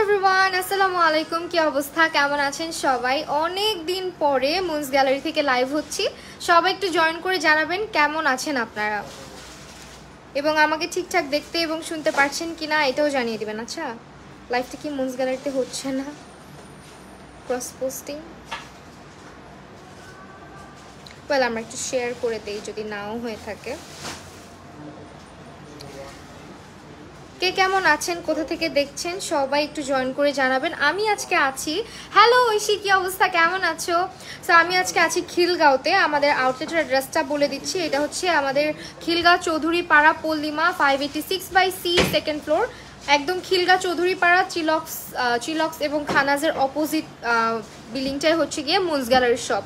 Everyone, আসসালামু আলাইকুম। কি অবস্থা, কেমন আছেন সবাই? অনেক দিন পরে মুনস গ্যালারি থেকে লাইভ হচ্ছি। সবাই একটু জয়েন করে জানাবেন কেমন আছেন আপনারা, এবং আমাকে ঠিকঠাক দেখতে এবং শুনতে পারছেন কিনা এটাও জানিয়ে দিবেন। আচ্ছা, লাইভটা কি মুনস গ্যালারিতে হচ্ছে না? ক্রস পোস্টিং ওয়েল, আমরা একটু শেয়ার করে দেই যদি নাও হয়ে থাকে। কে কেমন আছেন, কোথা থেকে দেখছেন, সবাই একটু জয়েন করে জানাবেন। আমি আজকে আছি, হ্যালো ঐশী, কি অবস্থা, কেমন আছো? সো আমি আজকে আছি খিলগাঁওতে। আমাদের আউটলেটের অ্যাড্রেসটা বলে দিচ্ছি। এটা হচ্ছে আমাদের খিলগাঁও চৌধুরী পাড়া, পল্লিমা 586/C, সেকেন্ড ফ্লোর। একদম খিলগাঁও চৌধুরী পাড়া, চিলক্স এবং খানাজের অপোজিট বিল্ডিংটাই হচ্ছে গিয়ে মুনস গ্যালারির শপ।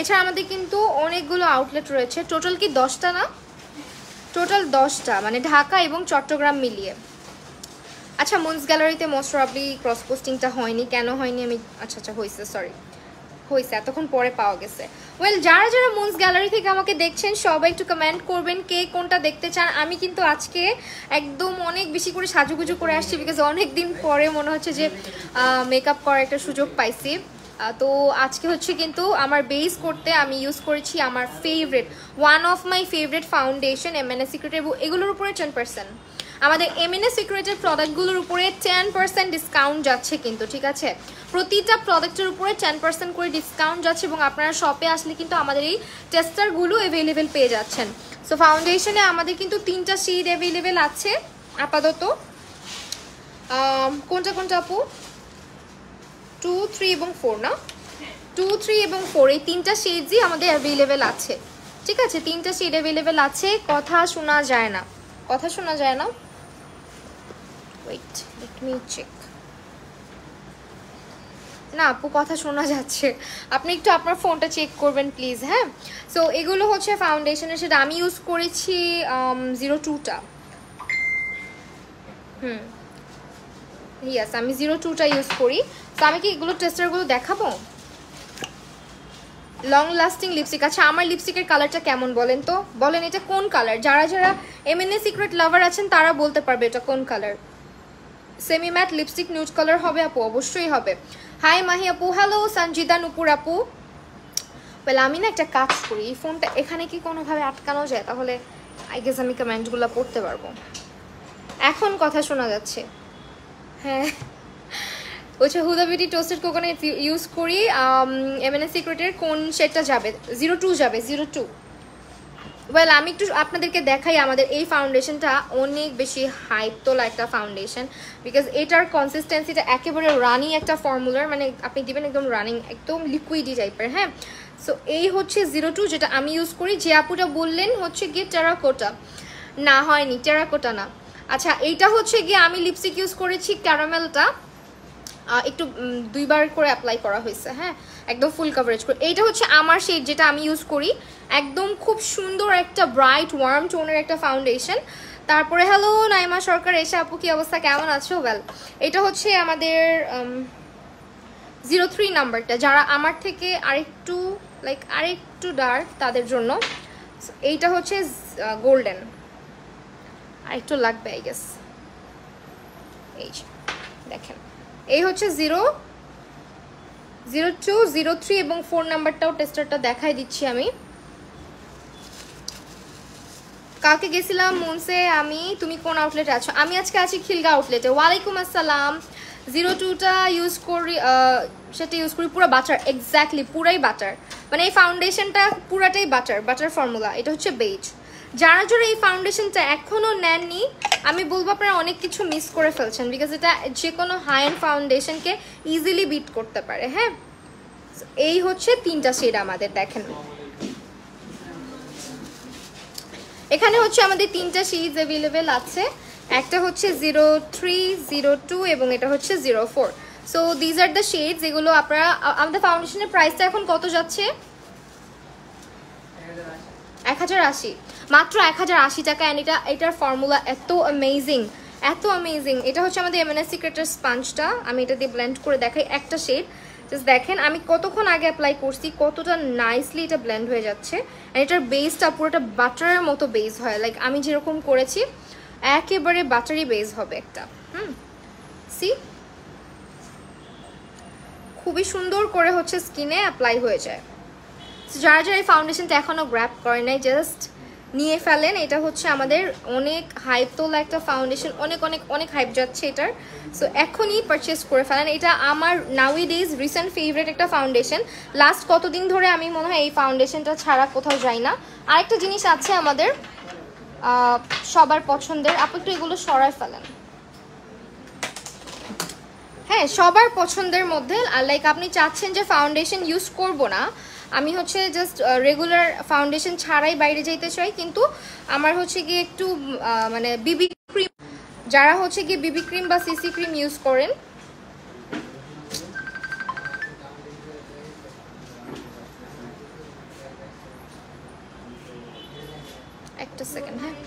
এছাড়া আমাদের কিন্তু অনেকগুলো আউটলেট রয়েছে। টোটাল কি 10টা না? টোটাল 10টা, মানে ঢাকা এবং চট্টগ্রাম মিলিয়ে। আচ্ছা, মুনস গ্যালারিতে মোস্ট প্রবাবলি ক্রস পোস্টিংটা হয়নি। কেন হয়নি আমি, আচ্ছা হয়েছে, সরি হয়েছে, এতক্ষণ পরে পাওয়া গেছে। ওয়েল, যারা যারা মুনস গ্যালারি থেকে আমাকে দেখছেন সবাই একটু কমেন্ট করবেন কে কোনটা দেখতে চান। আমি কিন্তু আজকে একদম অনেক বেশি করে সাজুগুজু করে আসছি, বিকজ অনেক দিন পরে মনে হচ্ছে যে মেকআপ করার একটা সুযোগ পাইছি। তো আজকে হচ্ছে কিন্তু আমার বেস করতে আমি ইউজ করেছি আমার favourite, one of my favourite foundation MNS সিক্রেটের। এগুলোর উপরে 10%, আমাদের এমএনএস সিক্রেটের প্রোডাক্টগুলোর উপরে 10% ডিসকাউন্ট যাচ্ছে কিন্তু, ঠিক আছে? প্রতিটা প্রোডাক্টের উপরে 10% করে ডিসকাউন্ট যাচ্ছে, এবং আপনারা শপে আসলে কিন্তু আমাদের এই টেস্টারগুলো অ্যাভেলেবেল পেয়ে যাচ্ছেন। সো ফাউন্ডেশনে আমাদের কিন্তু 3টা শেড অ্যাভেলেবেল আছে আপাতত। কোনটা কোনটা আপু? 2, 3 এবং 4 না? 2, 3 এবং 4 এই 3টা শেডই আমাদের অ্যাভেলেবেল আছে, ঠিক আছে? 3টা শেড অ্যাভেলেবেল আছে। কথা শোনা যায় না, কথা শোনা যায় না। Wait, let me check. না আপু, কথা শোনা যাচ্ছে। আপনি একটু আপনার ফোনটা চেক করবেন প্লিজ, হ্যাঁ? সো এগুলো হচ্ছে ফাউন্ডেশনের, সেটা আমি ইউজ করেছি 02টা। ইয়েস, আমি 02টা ইউজ করি। তো আমি কি এগুলো টেস্টারগুলো দেখাবো? Long lasting lipstick. আচ্ছা, আমার লিপস্টিকের কালারটা কেমন বলেন তো, বলেন এটা কোন কালার? যারা যারা এমএনএস সিক্রেট লাভার আছেন তারা বলতে পারবে এটা কোন colour. Semi matte lipstick nude colour হবে আপু? অবশ্যই হবে। হাই মাহি আপু, হ্যালো সঞ্জিদা নুপুর আপু। বলে আমি না একটা কাজ করি, এই ফোনটা এখানে কি কোনোভাবে আটকানো যায়, তাহলে আই গেস আমি কমেন্টগুলো পড়তে পারবো। এখন কথা শোনা যাচ্ছে? হ্যাঁ, ওইটা হুদা বিউটি টোস্টেড কোকোনাট ইউজ করি। এমএনএস সিক্রেটের কোন শেডটা যাবে? 02 যাবে, 02। ওয়েল, আমি একটু আপনাদেরকে দেখাই। আমাদের এই ফাউন্ডেশনটা অনেক বেশি হাইপ তোলা একটা ফাউন্ডেশন, বিকজ এটার কনসিস্টেন্সিটা একেবারে রানিং একটা ফর্মুলার, মানে আপনি দিবেন একদম রানিং, একদম লিকুইডি টাইপের, হ্যাঁ? সো এই হচ্ছে 02 যেটা আমি ইউজ করি। যে আপুটা বললেন হচ্ছে গিয়ে টেরাকোটা, না হয়নি, টেরাকোটা না। আচ্ছা, এইটা হচ্ছে গিয়ে আমি লিপস্টিক ইউজ করেছি ক্যারামেলটা, একটু 2বার করে অ্যাপ্লাই করা হয়েছে, হ্যাঁ, একদম ফুল কভারেজ করে। এইটা হচ্ছে আমার শেড যেটা আমি ইউজ করি, একদম খুব সুন্দর একটা ব্রাইট ওয়ার্ম টোনের একটা ফাউন্ডেশন। তারপরে হ্যালো নাইমা সরকার, এসে আপু কি অবস্থা, কেমন আছো? ওয়েল, এটা হচ্ছে আমাদের 03 নাম্বারটা, যারা আমার থেকে আরেকটু ডার্ক তাদের জন্য। এইটা হচ্ছে গোল্ডেন, আরেকটু লাগবে আই গেস। এই দেখেন, এই হচ্ছে 02, 03 এবং 4 নাম্বারটাও টেস্টারটা দেখাই দিচ্ছি আমি। কালকে গেছিলাম মুনসে আমি, তুমি কোন আউটলেটে আছো? আমি আজকে আছি খিলগাঁও আউটলেটে। ওয়ালাইকুম আসসালাম। 02টা ইউজ করি, সেটা ইউজ করি পুরো বাটার, এক্স্যাক্টলি পুরাই বাটার, মানে এই ফাউন্ডেশনটা পুরাটাই বাটার ফর্মুলা। এটা হচ্ছে বেজ। যারা যারা এই ফাউন্ডেশনটা এখনও নেননি, আমি বলবো আপনারা অনেক কিছু মিস করে ফেলছেন, বিকজ এটা যে কোনো হাই এন্ড ফাউন্ডেশনকে ইজিলি বিট করতে পারে, হ্যাঁ? এই হচ্ছে 3টা শেড আমাদের, দেখেন এখানে হচ্ছে আমাদের 3টা শেডস অ্যাভেলেবেল আছে। একটা হচ্ছে 03, 02 এবং এটা হচ্ছে 04। So these are the shades. এগুলো আপনারা, আমাদের ফাউন্ডেশনের প্রাইসটা এখন কত যাচ্ছে? 1080, মাত্র 1080 টাকা। অ্যান্ড এটার ফর্মুলা এত অ্যামেজিং, এত অ্যামেজিং। এটা হচ্ছে আমাদের এমএনএস সিক্রেটের স্পঞ্জটা, আমি এটা দিয়ে ব্লেন্ড করে দেখাই একটা শেড। জাস্ট দেখেন আমি কতক্ষণ আগে অ্যাপ্লাই করছি, কতটা নাইসলি এটা ব্লেন্ড হয়ে যাচ্ছে। আর এটার বেসটা পুরোটা বাটারের মতো বেস হয়, লাইক আমি যেরকম করেছি একেবারে বাটারি বেস হবে একটা। সি খুবই সুন্দর করে হচ্ছে স্কিনে অ্যাপ্লাই হয়ে যায়। যারা যারা এই ফাউন্ডেশনটা এখনও গ্র্যাব করে নাই জাস্ট নিয়ে ফেলেন। এটা হচ্ছে আমাদের অনেক হাইপ তোলা একটা ফাউন্ডেশন, অনেক অনেক অনেক হাইপ যাচ্ছে এটার। সো এখনই পারচেস করে ফেলেন। এটা আমার নাউইডেজ রিসেন্ট ফেভারিট একটা ফাউন্ডেশন। লাস্ট কতদিন ধরে আমি মনে হয় এই ফাউন্ডেশনটা ছাড়া কোথাও যাই না। আরেকটা জিনিস আছে আমাদের সবার পছন্দের, আপনি একটু এগুলো সরায় ফেলেন। হ্যাঁ, সবার পছন্দের মধ্যে লাইক আপনি চাচ্ছেন যে ফাউন্ডেশন ইউজ করব না, আমি হচ্ছে জাস্ট রেগুলার ফাউন্ডেশন ছাড়াই বাইরে যাইতে চাই, কিন্তু আমার হচ্ছে কি একটু মানে বিবি ক্রিম, যারা হচ্ছে কি বিবি ক্রিম বা সিসি ক্রিম ইউজ করেন, একটা সেকেন্ড, হ্যাঁ,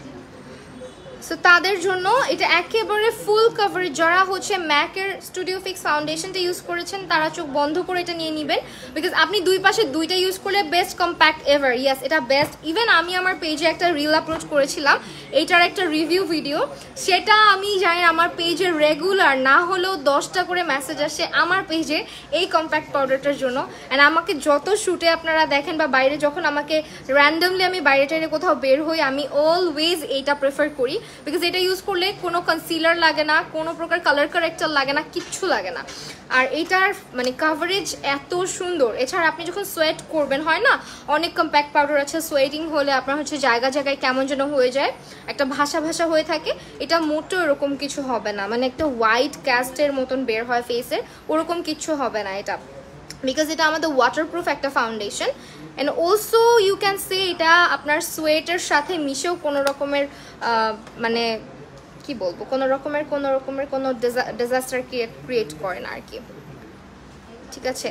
সো তাদের জন্য এটা একেবারে ফুল কভারেজ। যারা হচ্ছে ম্যাকের স্টুডিও ফিক্স ফাউন্ডেশনটা ইউজ করেছেন তারা চোখ বন্ধ করে এটা নিয়ে নেবেন, বিকজ আপনি দুই পাশে দুইটা ইউজ করলে বেস্ট কম্প্যাক্ট এভার। ইয়াস, এটা বেস্ট। ইভেন আমি আমার পেজে একটা রিল আপলোড করেছিলাম এইটার একটা রিভিউ ভিডিও, সেটা আমি জানি আমার পেজে রেগুলার না হলেও 10টা করে মেসেজ আসে আমার পেজে এই কম্প্যাক্ট পাউডারটার জন্য। অ্যান্ড আমাকে যত শ্যুটে আপনারা দেখেন বা বাইরে যখন আমাকে র্যান্ডমলি আমি বাইরে টাইরে কোথাও বের হই, আমি অলওয়েজ এইটা প্রেফার করি, বিকজ এটা ইউজ করলে কোনো কনসিলার লাগে না, কোনো প্রকার কালার কারেক্টার লাগে না, কিচ্ছু লাগে না। আর এটার মানে কাভারেজ এত সুন্দর। এছাড়া আপনি যখন সোয়েট করবেন, হয় না অনেক কম্প্যাক্ট পাউডার আছে সোয়েটিং হলে আপনার হচ্ছে জায়গা জায়গায় কেমন যেন হয়ে যায়, একটা ভাষা ভাষা হয়ে থাকে, এটা মোটেও এরকম কিছু হবে না, মানে একটা হোয়াইট ক্যাস্টের মতন বের হয় ফেসের, ওরকম কিচ্ছু হবে না এটা, বিকজ এটা আমাদের ওয়াটারপ্রুফ একটা foundation. And also you can say এটা আপনার সোয়েটের সাথে মিশেও কোনো রকমের মানে কি বলবো, কোনো রকমের কোনো ডিজাস্টার ক্রিয়েট করে না আর কি, ঠিক আছে।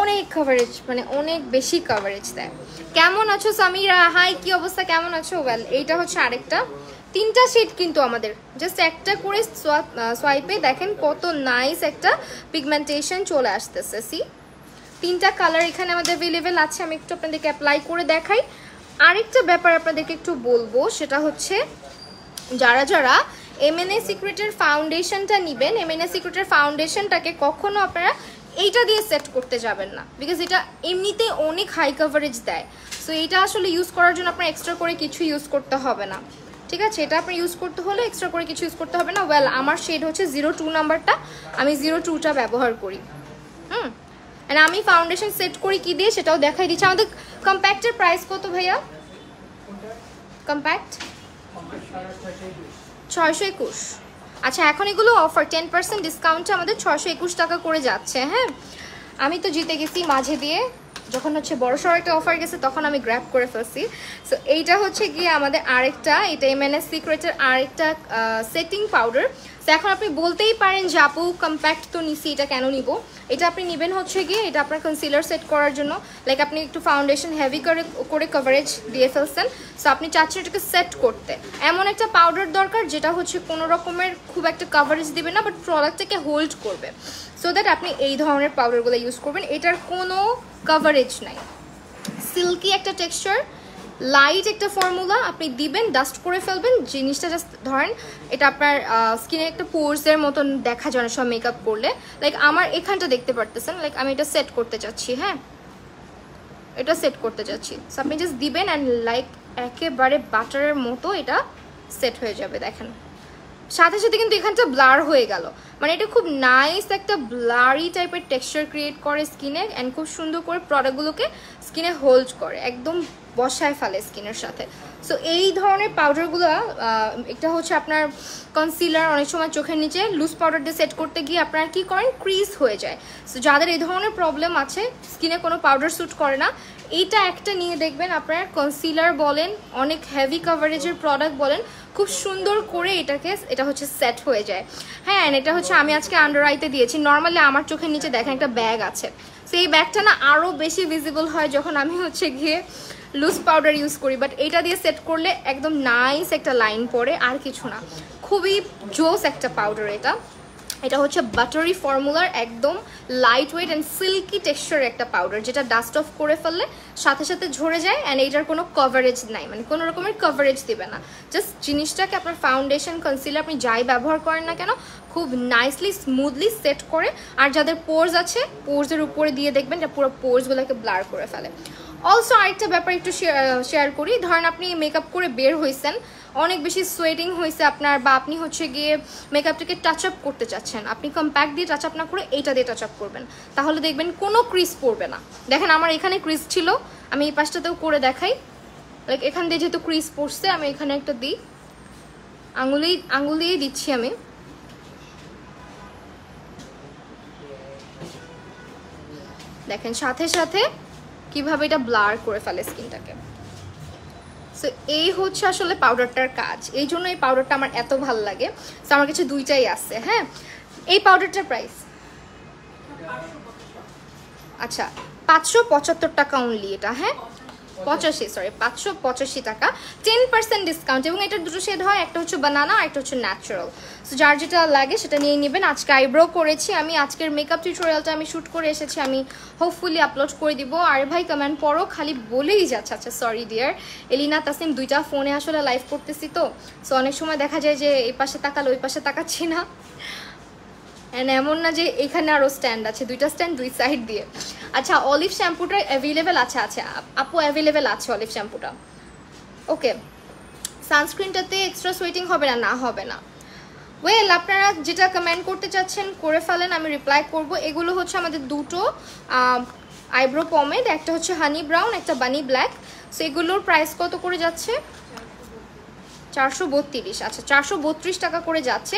অনেক কভারেজ, মানে অনেক বেশি কভারেজ দেয়। কেমন আছো সামিরা? হাই, কি অবস্থা, কেমন আছো? ওয়েল, এইটা হচ্ছে আরেকটা, 3টা শেড কিন্তু আমাদের, জাস্ট একটা করে সোয়াইপে দেখেন কত নাইস একটা পিগমেন্টেশন চলে আসতেছে। সি, 3টা কালার এখানে আমাদের অ্যাভেলেবেল আছে। আমি একটু আপনাদেরকে অ্যাপ্লাই করে দেখাই। আরেকটা ব্যাপার আপনাদেরকে একটু বলবো, সেটা হচ্ছে যারা যারা এমএনএ সিক্রেটের ফাউন্ডেশনটা নেবেন, এমএনএ সিক্রেটের ফাউন্ডেশনটাকে কখনো আপনারা এইটা দিয়ে সেট করতে যাবেন না, বিকজ এটা এমনিতে অনেক হাই কভারেজ দেয়। সো এইটা আসলে ইউজ করার জন্য আপনার এক্সট্রা করে কিছু ইউজ করতে হবে না, ঠিক আছে। এটা আপনার ইউজ করতে হলে এক্সট্রা করে কিছু ইউজ করতে হবে না। ওয়েল, আমার শেড হচ্ছে 02 নাম্বারটা, আমি 02টা ব্যবহার করি। অ্যান্ড আমি ফাউন্ডেশন সেট করি কি দিয়ে সেটাও দেখাই দিচ্ছি। আমাদের কম্প্যাক্টের প্রাইস কত ভাইয়া? কম্প্যাক্ট 621। আচ্ছা, এখন এগুলো অফার 10% ডিসকাউন্টে আমাদের 621 টাকা করে যাচ্ছে। হ্যাঁ, আমি তো জিতে গেছি মাঝে দিয়ে, যখন হচ্ছে বড়সড় একটা অফার গেছে তখন আমি গ্র্যাব করে ফেলছি। সো এইটা হচ্ছে গিয়ে আমাদের আরেকটা, এটা এমএনএস সিক্রেটের আরেকটা সেটিং পাউডার। তো এখন আপনি বলতেই পারেন যে আপু কম্প্যাক্ট তো নিছি, এটা কেন নিব? এটা আপনি নেবেন হচ্ছে গিয়ে এটা আপনার কনসিলার সেট করার জন্য, লাইক আপনি একটু ফাউন্ডেশন হেভি করে কভারেজ দিয়ে ফেলছেন, সো আপনি চাচ্ছেন এটাকে সেট করতে। এমন একটা পাউডার দরকার যেটা হচ্ছে কোনো রকমের খুব একটা কভারেজ দিবে না, বাট প্রোডাক্টটাকে হোল্ড করবে, সো দ্যাট আপনি এই ধরনের পাউডারগুলো ইউজ করবেন। এটার কোনো কভারেজ নাই, সিল্কি একটা টেক্সচার, লাইট একটা ফর্মুলা, আপনি দিবেন ডাস্ট করে ফেলবেন জিনিসটা। জাস্ট ধরেন এটা আপনার স্কিনে একটা পোর্সের মতন দেখা যায় সব মেকআপ করলে, লাইক আমার এখানটা দেখতে পারতেছেন, লাইক আমি এটা সেট করতে চাচ্ছি, হ্যাঁ এটা সেট করতে চাচ্ছি, সো আপনি জাস্ট দিবেন অ্যান্ড লাইক একেবারে বাটারের মতো এটা সেট হয়ে যাবে। দেখেন সাথে সাথে কিন্তু এখানটা ব্লার হয়ে গেল, মানে এটা খুব নাইস একটা ব্লারি টাইপের টেক্সচার ক্রিয়েট করে স্কিনে, অ্যান্ড খুব সুন্দর করে প্রোডাক্টগুলোকে স্কিনে হোল্ড করে, একদম বসায় ফেলে স্কিনের সাথে। সো এই ধরনের পাউডারগুলো, এটা হচ্ছে আপনার কনসিলার, অনেক সময় চোখের নিচে লুজ পাউডার দিয়ে সেট করতে গিয়ে আপনারা কী করেন, ক্রিজ হয়ে যায়। সো যাদের এই ধরনের প্রবলেম আছে, স্কিনে কোনো পাউডার স্যুট করে না, এইটা একটা নিয়ে দেখবেন আপনার কনসিলার বলেন, অনেক হেভি কভারেজের প্রোডাক্ট বলেন, খুব সুন্দর করে এটা হচ্ছে সেট হয়ে যায়। হ্যাঁ, এটা হচ্ছে আমি আজকে আন্ডার আইতে দিয়েছি। নর্মালি আমার চোখের নিচে দেখেন একটা ব্যাগ আছে, সো এই ব্যাগটা না আরও বেশি ভিজিবল হয় যখন আমি হচ্ছে গিয়ে লুজ পাউডার ইউজ করি, বাট এটা দিয়ে সেট করলে একদম নাইস একটা লাইন পড়ে, আর কিছু না। খুবই জোস একটা পাউডার এটা। এটা হচ্ছে বাটারি ফর্মুলার, একদম লাইট ওয়েট অ্যান্ড সিল্কি টেক্সচারের একটা পাউডার, যেটা ডাস্ট অফ করে ফেললে সাথে সাথে ঝরে যায়, অ্যান্ড এইটার কোনো কভারেজ নাই, মানে কোনো রকমের কভারেজ দিবে না। জাস্ট জিনিসটাকে আপনার ফাউন্ডেশন কনসিলার আপনি যাই ব্যবহার করেন না কেন, খুব নাইসলি স্মুথলি সেট করে। আর যাদের পোর্স আছে পোর্সের উপরে দিয়ে দেখবেন যে পুরো পোর্সগুলোকে ব্লার করে ফেলে। অলসো আরেকটা ব্যাপার একটু শেয়ার করি, ধরেন আপনি মেকআপ করে বের হয়েছেন, অনেক বেশি সোয়েটিং হয়েছে আপনার, বা আপনি হচ্ছে গিয়ে মেকআপটাকে টাচ আপ করতে চাচ্ছেন, আপনি কম্প্যাক্ট দিয়ে টাচ আপ না করে এইটা দিয়ে টাচ আপ করবেন, তাহলে দেখবেন কোনো ক্রিজ পড়বে না। দেখেন আমার এখানে ক্রিজ ছিল, আমি এই পাশটাতেও করে দেখাই। লাইক এখান দিয়ে যেহেতু ক্রিজ পড়ছে আমি এখানে একটা দিই, আঙুল দিয়েই দিচ্ছি আমি। দেখেন সাথে সাথে কিভাবে এটা ব্লার করে ফেলে স্কিনটাকে। সো এই হচ্ছে আসলে পাউডারটার কাজ, এই জন্য এই পাউডারটা আমার এত ভালো লাগে। সো আমার কাছে দুইটাই আছে। হ্যাঁ, এই পাউডারটার প্রাইস আচ্ছা 575 টাকা অনলি এটা। হ্যাঁ 585 টাকা, 10% ডিসকাউন্ট। এবং এটার দুটো শেড হয়, একটা হচ্ছে বানানা আর একটা হচ্ছে ন্যাচারাল। সো যার যেটা লাগে সেটা নিয়ে নেবেন। আজকে আইব্রো করেছি আমি, আজকের মেকআপ টিউটোরিয়ালটা আমি শ্যুট করে এসেছি, আমি হোপফুলি আপলোড করে দিব। আর ভাই কমেন্ট পড়ো খালি বলেই যাচ্ছে। আচ্ছা সরি ডিয়ার এলিনা তাসনিম, দুইটা ফোনে আসলে লাইভ করতেছি তো, সো অনেক সময় দেখা যায় যে এই পাশে তাকালে ওই পাশে তাকাচ্ছি না। এমন না যে এখানে আরও স্ট্যান্ড আছে, দুইটা স্ট্যান্ড দুই সাইড দিয়ে। আচ্ছা অলিভ শ্যাম্পুটা অ্যাভেলেবেল আছে? আছে আপু, অ্যাভেলেবেল আছে অলিভ শ্যাম্পুটা। ওকে, সানস্ক্রিনটাতে এক্সট্রা সোয়েটিং হবে না? না হবে না। ওয়েল আপনারা যেটা কমেন্ট করতে চাচ্ছেন করে ফেলেন, আমি রিপ্লাই করব। এগুলো হচ্ছে আমাদের দুটো আইব্রো পমেড, একটা হচ্ছে হানি ব্রাউন, একটা বানি ব্ল্যাক। সো এগুলোর প্রাইস কত করে যাচ্ছে? 432। আচ্ছা 432 টাকা করে যাচ্ছে।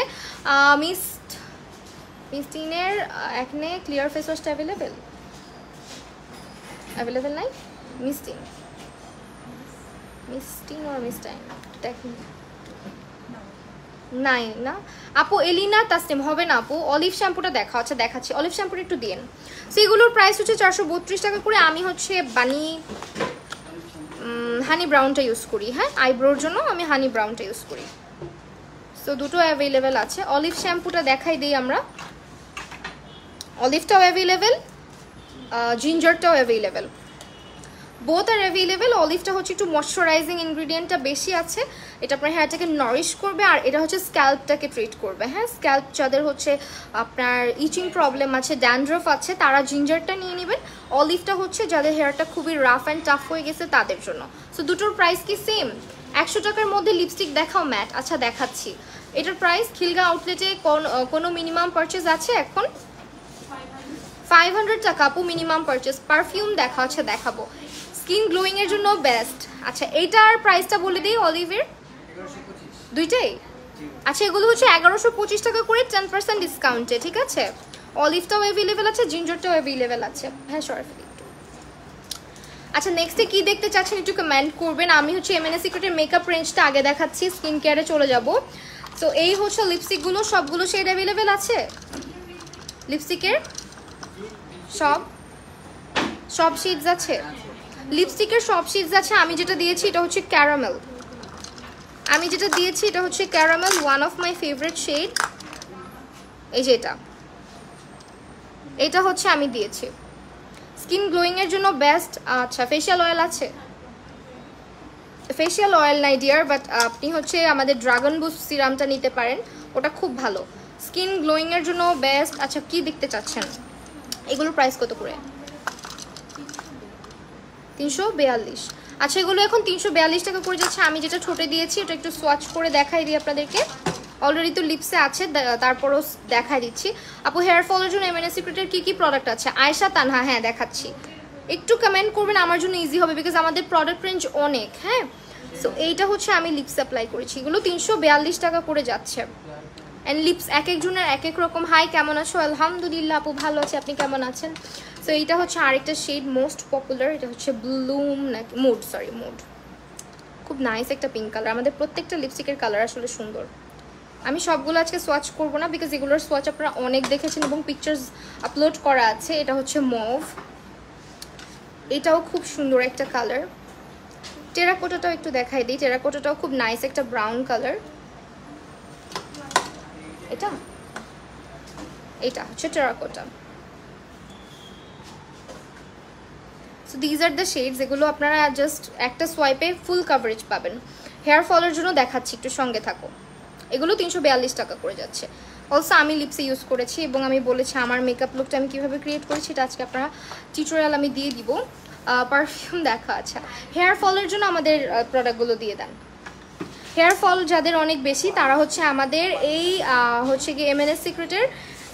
মিস্টিনের একনে ক্লিয়ার ফেস ওয়াশটা অ্যাভেলেবেল নাই? মিস্টিন ওর মিস্টাইন নাই না আপু? এলিনা তাসনিম হবে না আপু, অলিভ শ্যাম্পুটা দেখা। আচ্ছা দেখাচ্ছি, অলিভ শ্যাম্পুটা একটু দিন। সো এগুলোর প্রাইস হচ্ছে 432 টাকা করে। আমি হচ্ছে হানি ব্রাউনটা ইউজ করি। হ্যাঁ আইব্রোর জন্য আমি হানি ব্রাউনটা ইউজ করি। সো দুটো অ্যাভেলেবেল আছে। অলিভ শ্যাম্পুটা দেখাই দিই আমরা। অলিভটাও অ্যাভেলেবেল, জিঞ্জারটাও অ্যাভেলেবেল, বোথ আর অ্যাভেলেবেল। অলিভটা হচ্ছে একটু ময়শ্চারাইজিং ইনগ্রিডিয়েন্টটা বেশি আছে, এটা আপনার হেয়ারটাকে নারিশ করবে, আর এটা হচ্ছে স্ক্যাল্পটাকে ট্রিট করবে। হ্যাঁ স্ক্যাল্প যাদের হচ্ছে আপনার ইচিং প্রবলেম আছে, ড্যান্ড্রফ আছে, তারা জিঞ্জারটা নিয়ে নেবেন। অলিভটা হচ্ছে যাদের হেয়ারটা খুবই রাফ অ্যান্ড টাফ হয়ে গেছে তাদের জন্য। সো দুটোর প্রাইস কি সেম? 100 টাকার মধ্যে লিপস্টিক দেখাও ম্যাট। আচ্ছা দেখাচ্ছি, এটার প্রাইস খিলগা আউটলেটে কোনো মিনিমাম পারচেজ আছে এখন? 500 টাকা আপু মিনিমাম পারচেজ। পারফিউম দেখা হচ্ছে, দেখাবো। স্কিন গ্লোয়িং এর জন্য বেস্ট। আচ্ছা এইটার প্রাইসটা বলে দিই অলিভের, দুইটাই। আচ্ছা এগুলো হচ্ছে 1125 টাকা করে 10% ডিসকাউন্টে, ঠিক আছে? অলিভটাও অ্যাভেলেবেল আছে, জিঞ্জারটাও অ্যাভেলেবেল আছে। হ্যাঁ সরফি। আচ্ছা নেক্সটে কি দেখতে চাচ্ছেন একটু কমেন্ট করবেন। আমি হচ্ছে এমএনএস সিক্রেটের মেকআপ রেঞ্জটা আগে দেখাচ্ছি, স্কিন কেয়ারে চলে যাব। তো এই হচ্ছে লিপস্টিকগুলো, সবগুলো শেড অ্যাভেলেবেল আছে লিপস্টিকের, সব শেডস আছে লিপস্টিকের, সব শেডস আছে। আমি যেটা দিয়েছি এটা হচ্ছে caramel, one of my favourite shade. এই যে এটা হচ্ছে আমি দিয়েছি স্কিন গ্লোয়িং এর জন্য বেস্ট। আচ্ছা ফেশিয়াল অয়েল আছে? ফেশিয়াল অয়েল নাই ডিয়ার, বাট আপনি হচ্ছে আমাদের ড্রাগন বুস্ট সিরামটা নিতে পারেন, ওটা খুব ভালো স্কিন গ্লোয়িং এর জন্য বেস্ট। আচ্ছা কি দেখতে চাচ্ছেন? এগুলোর প্রাইস কত করে? 342। আচ্ছা এগুলো এখন 342 টাকা করে যাচ্ছে। আমি যেটা ছোটে দিয়েছি ওটা একটু সোয়াচ করে দেখাই দিই আপনাদেরকে, অলরেডি তো লিপসে আছে, তারপরও দেখাই দিচ্ছি। আপু হেয়ার ফলের জন্য এমএনএস সিক্রেটের কি প্রোডাক্ট আছে? আয়েশা তানহা, হ্যাঁ দেখাচ্ছি। একটু কমেন্ট করবেন, আমার জন্য ইজি হবে, বিকজ আমাদের প্রোডাক্ট রেঞ্জ অনেক। হ্যাঁ সো এইটা হচ্ছে আমি লিপস অ্যাপ্লাই করেছি, এগুলো 342 টাকা করে যাচ্ছে। অ্যান্ড লিপস এক একজনের এক এক রকম। হাই কেমন আছো? আলহামদুলিল্লাহ আপু ভালো আছে, আপনি কেমন আছেন? সো এইটা হচ্ছে আরেকটা শেড মোস্ট পপুলার, এটা হচ্ছে ব্লুম নাকি মুড, খুব নাইস একটা পিঙ্ক কালার। আমাদের প্রত্যেকটা লিপস্টিকের কালার আসলে সুন্দর। আমি সবগুলো আজকে সোয়াচ করব না, বিকজ এগুলোর সোয়াচ আপনারা অনেক দেখেছেন এবং পিকচার্স আপলোড করা আছে। এটা হচ্ছে মভ, এটাও খুব সুন্দর একটা কালার। টেরাকোটাটাও একটু দেখাই দিই, টেরাকোটাটাও খুব নাইস একটা ব্রাউন কালার। এটা হচ্ছে terracotta. So these are the shades, এগুলো আপনারা জাস্ট একটা সোয়াইপে ফুল কভারেজ পাবেন। হেয়ার ফলের জন্য দেখাচ্ছি, একটু সঙ্গে থাকো। এগুলো 342 টাকা করে যাচ্ছে। অলসো আমি লিপসে ইউজ করেছি এবং আমি বলেছি আমার মেকআপ লুকটা আমি কীভাবে ক্রিয়েট করেছি এটা আজকে আপনারা টিউটোরিয়াল আমি দিয়ে দিব। পারফিউম দেখা, আচ্ছা হেয়ার ফলের জন্য আমাদের প্রোডাক্টগুলো দিয়ে দেন। হেয়ার ফল যাদের অনেক বেশি তারা হচ্ছে আমাদের এই হচ্ছে কি এমএনএস সিক্রেটের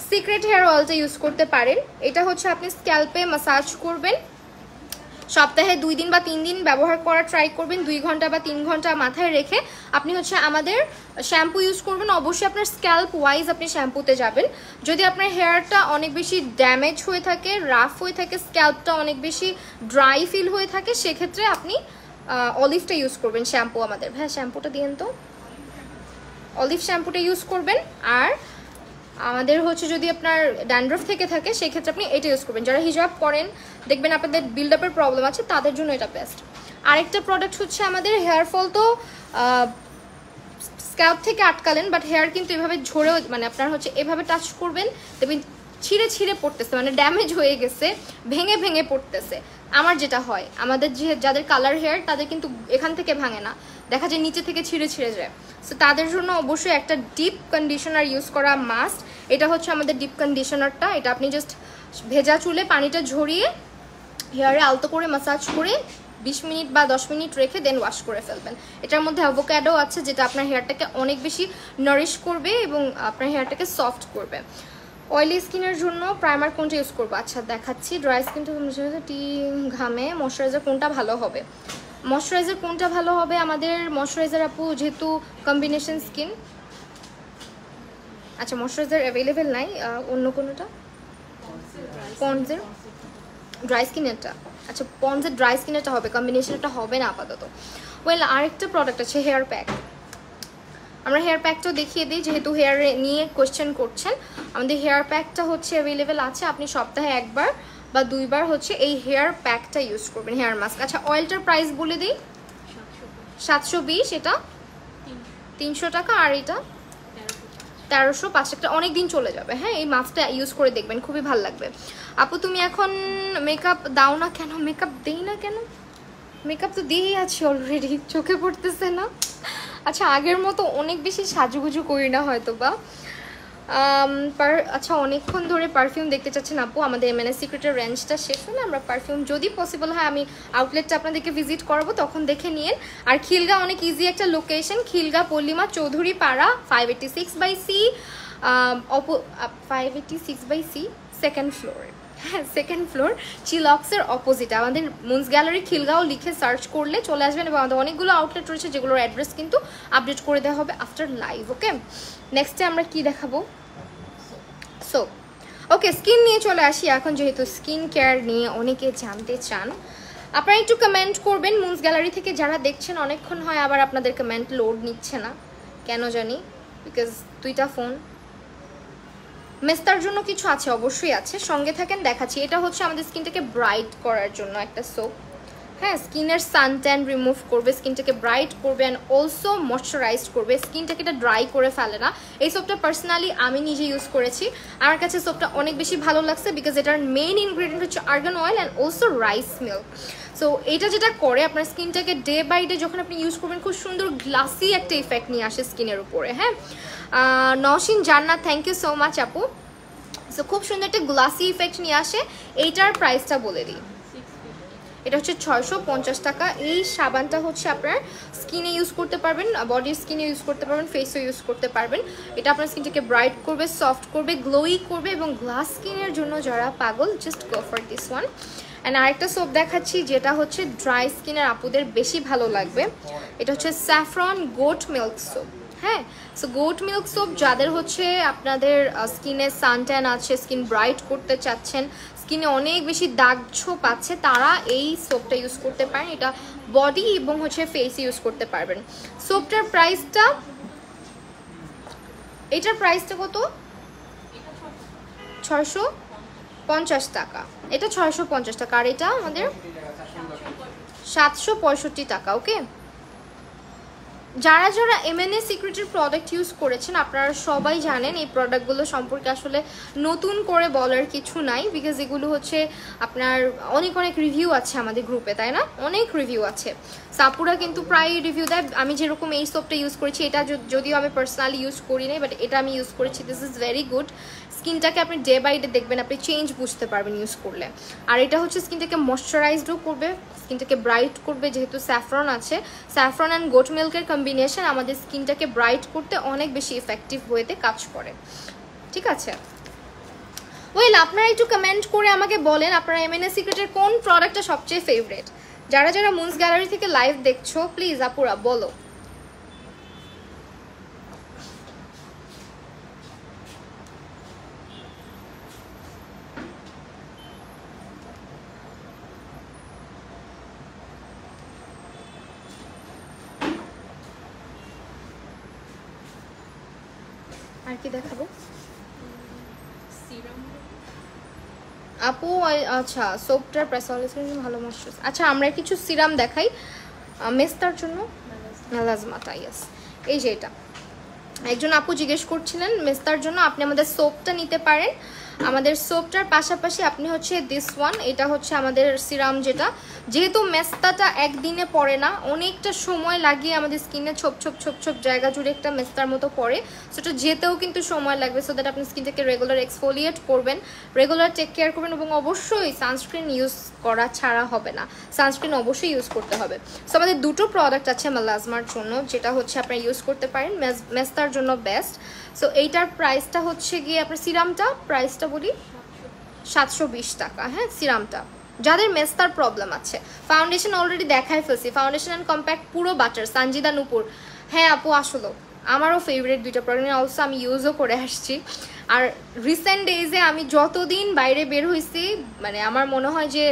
সিক্রেট হেয়ার অয়েলটা ইউজ করতে পারেন। এটা হচ্ছে আপনি স্ক্যাল্পে ম্যাসাজ করবেন, সপ্তাহে 2 দিন বা 3 দিন ব্যবহার করার ট্রাই করবেন, 2 ঘন্টা বা 3 ঘন্টা মাথায় রেখে আপনি হচ্ছে আমাদের শ্যাম্পু ইউজ করবেন। অবশ্যই আপনার স্ক্যাল্প ওয়াইজ আপনি শ্যাম্পুতে যাবেন। যদি আপনার হেয়ারটা অনেক বেশি ড্যামেজ হয়ে থাকে, রাফ হয়ে থাকে, স্ক্যাল্পটা অনেক বেশি ড্রাই ফিল হয়ে থাকে, সেক্ষেত্রে আপনি অলিভটা ইউজ করবেন শ্যাম্পু আমাদের। হ্যাঁ শ্যাম্পুটা দিন তো, অলিভ শ্যাম্পুটা ইউজ করবেন। আর আমাদের হচ্ছে যদি আপনার ড্যান্ড্রফ থেকে থাকে সেক্ষেত্রে আপনি এটা ইউজ করবেন। যারা হিজাব করেন দেখবেন আপনাদের বিল্ড আপের প্রবলেম আছে তাদের জন্য এটা বেস্ট। আরেকটা প্রোডাক্ট হচ্ছে আমাদের হেয়ার ফল তো স্ক্যাল্প থেকে আটকালেন, বাট হেয়ার কিন্তু এভাবে ঝরেও মানে আপনার হচ্ছে এভাবে টাচ করবেন দেখবেন ছিঁড়ে ছিঁড়ে পড়তেছে, মানে ড্যামেজ হয়ে গেছে, ভেঙে ভেঙে পড়তেছে। আমার যেটা হয়, আমাদের যাদের কালার হেয়ার তাদের কিন্তু এখান থেকে ভাঙে না, দেখা যায় নিচে থেকে ছিঁড়ে ছিঁড়ে যায়। সো তাদের জন্য অবশ্যই একটা ডিপ কন্ডিশনার ইউজ করা মাস্ট। এটা হচ্ছে আমাদের ডিপ কন্ডিশনারটা। এটা আপনি জাস্ট ভেজা চুলে পানিটা ঝরিয়ে হেয়ারে আলতো করে ম্যাসাজ করে 20 মিনিট বা 10 মিনিট রেখে দেন ওয়াশ করে ফেলবেন। এটার মধ্যে অ্যাভোকাডো আছে যেটা আপনার হেয়ারটাকে অনেক বেশি নারিশ করবে এবং আপনার হেয়ারটাকে সফট করবে। অয়েলি স্কিনের জন্য প্রাইমার কোনটা ইউজ করবো? আচ্ছা দেখাচ্ছি। ড্রাই স্কিন তো ঘামে ময়শ্চারাইজার কোনটা ভালো হবে? ময়শ্চারাইজার কোনটা ভালো হবে আমাদের? ময়শ্চারাইজার আপু যেহেতু কম্বিনেশন স্কিন, আচ্ছা ময়শ্চারাইজার অ্যাভেলেবেল নাই, অন্য কোনোটা পন্ডসের ড্রাই স্কিনেরটা। আচ্ছা পন্ডসের ড্রাই স্কিনেরটা হবে, কম্বিনেশনটা হবে না আপাতত। ওয়েল আরেকটা প্রোডাক্ট আছে হেয়ার প্যাক। আমরা হেয়ার প্যাকটাও দেখিয়ে দিই যেহেতু হেয়ার নিয়ে কোয়েশ্চেন করছেন। আমাদের হেয়ার প্যাকটা হচ্ছে অ্যাভেলেবেল আছে, আপনি সপ্তাহে 1 বার বা 2 বার হচ্ছে এই হেয়ার প্যাকটা ইউজ করবেন, হেয়ার মাস্ক। আচ্ছা অয়েলটার প্রাইস বলে দিই, 720, এটা 300 টাকা, আর এটা 1300, 5 টাকা, অনেক দিন চলে যাবে। হ্যাঁ এই মাস্কটা ইউজ করে দেখবেন, খুবই ভালো লাগবে। আপু তুমি এখন মেকআপ দাও না কেন? মেকআপ দেই না কেন? মেকআপ তো দিয়েই আছি অলরেডি, চোখে পড়তেছে না। আচ্ছা আগের মতো অনেক বেশি সাজুগুজু করি না হয়তো বা। আচ্ছা অনেকক্ষণ ধরে পারফিউম দেখতে চাচ্ছেন আপু, আমাদের এমএনএস সিক্রেটের রেঞ্জটা শেষ হলে আমরা পারফিউম যদি পসিবল হয় আমি আউটলেটটা আপনাদেরকে ভিজিট করবো, তখন দেখে নিন। আর খিলগা অনেক ইজি একটা লোকেশন, খিলগা পল্লিমা চৌধুরী পাড়া 586/C 586/C সেকেন্ড ফ্লোর। হ্যাঁ সেকেন্ড ফ্লোর, চিলক্সের অপোজিট আমাদের মুন্স গ্যালারি খিলগাঁও লিখে সার্চ করলে চলে আসবেন। এবং আমাদের অনেকগুলো আউটলেট রয়েছে যেগুলোর অ্যাড্রেস কিন্তু আপডেট করে দেওয়া হবে আফটার লাইভ। ওকে নেক্সটে আমরা কি দেখাবো? সো ওকে স্কিন নিয়ে চলে আসি এখন, যেহেতু স্কিন কেয়ার নিয়ে অনেকে জানতে চান। আপনারা একটু কমেন্ট করবেন মুন্স গ্যালারি থেকে যারা দেখছেন, অনেকক্ষণ হয় আবার আপনাদের কমেন্ট লোড নিচ্ছে না কেন জানি, বিকজ 2টা ফোন। মেস্তার জন্য কিছু আছে, অবশ্যই আছে, সঙ্গে থাকেন দেখাচ্ছি। এটা হচ্ছে আমাদের স্কিনটাকে ব্রাইট করার জন্য একটা সোপ। হ্যাঁ স্কিনের সানট্যান রিমুভ করবে, স্কিনটাকে ব্রাইট করবে অ্যান্ড অলসো ময়শ্চারাইজড করবে, স্কিনটাকে এটা ড্রাই করে ফেলে না। এই সোপটা পার্সোনালি আমি নিজে ইউজ করেছি, আমার কাছে সোপটা অনেক বেশি ভালো লাগছে বিকজ এটার মেইন ইনগ্রিডিয়েন্ট হচ্ছে argan oil and also rice milk. So এটা যেটা করে আপনার স্কিনটাকে ডে বাই ডে যখন আপনি ইউজ করবেন খুব সুন্দর গ্লাসি একটা ইফেক্ট নিয়ে আসে স্কিনের উপরে। হ্যাঁ নওশিন জান্নাত থ্যাংক ইউ সো মাচ আপু। সো খুব সুন্দর একটা গ্লাসি ইফেক্ট নিয়ে আসে। এইটার প্রাইসটা বলে দিই, এটা হচ্ছে 650 টাকা। এই সাবানটা হচ্ছে আপনার স্কিনে ইউজ করতে পারবেন, বডির স্কিনে ইউজ করতে পারবেন, ফেসও ইউজ করতে পারবেন। এটা আপনার স্কিনটাকে ব্রাইট করবে, সফট করবে, গ্লোই করবে এবং গ্লাস স্কিনের জন্য যারা পাগল just go for this one. And আরেকটা সোপ দেখাচ্ছি যেটা হচ্ছে ড্রাই স্কিনের আপুদের বেশি ভালো লাগবে। এটা হচ্ছে স্যাফরন গোট মিল্ক সোপ। হ্যাঁ সো গোট মিল্ক সোপ যাদের হচ্ছে আপনাদের স্কিনে সানট্যান আছে, স্কিন ব্রাইট করতে চাচ্ছেন, স্কিনে অনেক বেশি দাগ ছোপ আছে, তারা এই সোপটা ইউজ করতে পারেন। এটা বডি এবং হচ্ছে ফেসে ইউজ করতে পারবেন। সোপটার প্রাইসটা, এটার প্রাইসটা কত? 650 টাকা। এটা 650 টাকা আর এটা আমাদের 765 টাকা। ওকে যারা যারা এমএনএ সিক্রেটের প্রোডাক্ট ইউজ করেছেন আপনারা সবাই জানেন এই প্রোডাক্টগুলো সম্পর্কে আসলে নতুন করে বলার কিছু নাই, বিকজ এগুলো হচ্ছে আপনার অনেক অনেক রিভিউ আছে আমাদের গ্রুপে, তাই না? অনেক রিভিউ আছে। সাপুরা কিন্তু প্রায় রিভিউ দেয়। আমি যেরকম এই সোপটা ইউজ করেছি, এটা যদিও আমি পার্সোনালি ইউজ করি নাই, বাট এটা আমি ইউজ করেছি, দিস ইজ ভেরি গুড। স্কিনটাকে আপনি ডে বাই ডে দেখবেন, আপনি চেঞ্জ বুঝতে পারবেন ইউজ করলে। আর এটা হচ্ছে স্কিনটাকে ময়শ্চারাইজডও করবে, স্কিনটাকে ব্রাইট করবে, যেহেতু স্যাফরন আছে, স্যাফরন অ্যান্ড গোট মিল্কের কম্বিনেশন আমাদের স্কিনটাকে ব্রাইট করতে অনেক বেশি ইফেক্টিভ ওয়েতে কাজ করে। ঠিক আছে, ওয়েল আপনারা একটু কমেন্ট করে আমাকে বলেন আপনারা এমএনএ সিক্রেটের কোন প্রোডাক্টটা সবচেয়ে ফেভারিট। যারা যারা মুনস গ্যালারি থেকে লাইভ দেখছো প্লিজ আপুরা বলো। আর কি দেখাবো আপু? আচ্ছা, সোপটার প্রেসালিসের ভালো ময়শ্চারাইজ। আচ্ছা আমরা কিছু সিরাম দেখাই মেস্তার জন্য, মেলাজমাটা। ইয়েস, এই যে এটা একজন আপু জিজ্ঞেস করছিলেন মেস্তার জন্য আপনি আমাদের সোপটা নিতে পারেন। আমাদের সোপটার পাশাপাশি আপনি হচ্ছে দিস ওয়ান, এটা হচ্ছে আমাদের সিরাম, যেটা যেহেতু মেস্তাটা একদিনে পড়ে না, অনেকটা সময় লাগিয়ে আমাদের স্কিনে ছোপ ছোপ ছোপ ছোপ জায়গা জুড়ে একটা মেস্তার মতো পড়ে, সেটা যেতেও কিন্তু সময় লাগবে। সো দ্যাট আপনি স্কিনটাকে রেগুলার এক্সফোলিয়েট করবেন, রেগুলার টেক কেয়ার করবেন, এবং অবশ্যই সানস্ক্রিন ইউজ করা ছাড়া হবে না, সানস্ক্রিন অবশ্যই ইউজ করতে হবে। সো আমাদের দুটো প্রোডাক্ট আছে মেলাজমার জন্য, যেটা হচ্ছে আপনারা ইউজ করতে পারেন, মেস্তার জন্য বেস্ট। সো এইটার প্রাইসটা হচ্ছে গিয়ে আপনার সিরামটা প্রাইসটা বলি 720 টাকা। হ্যাঁ, সিরামটা যাদের মেস্তার প্রবলেম আছে। ফাউন্ডেশন অলরেডি দেখাই ফেলছি, ফাউন্ডেশন অ্যান্ড কম্প্যাক্ট পুরো বাটার, সানজিদা নূপুর। হ্যাঁ আপু, আসলো আমারও ফেভারিট দুইটা প্রোডাক্ট, অলসো আমি ইউজও করে আসছি। আর রিসেন্ট ডেজে আমি যতদিন বাইরে বের হয়েছি, মানে আমার মনে হয় যে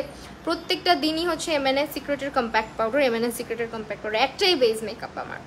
প্রত্যেকটা দিনই হচ্ছে এমএনএ সিক্রেটের কম্প্যাক্ট পাউডার, এমএনএ সিক্রেটের কম্প্যাক্ট পাউডার, একটাই বেস মেকআপ আমার।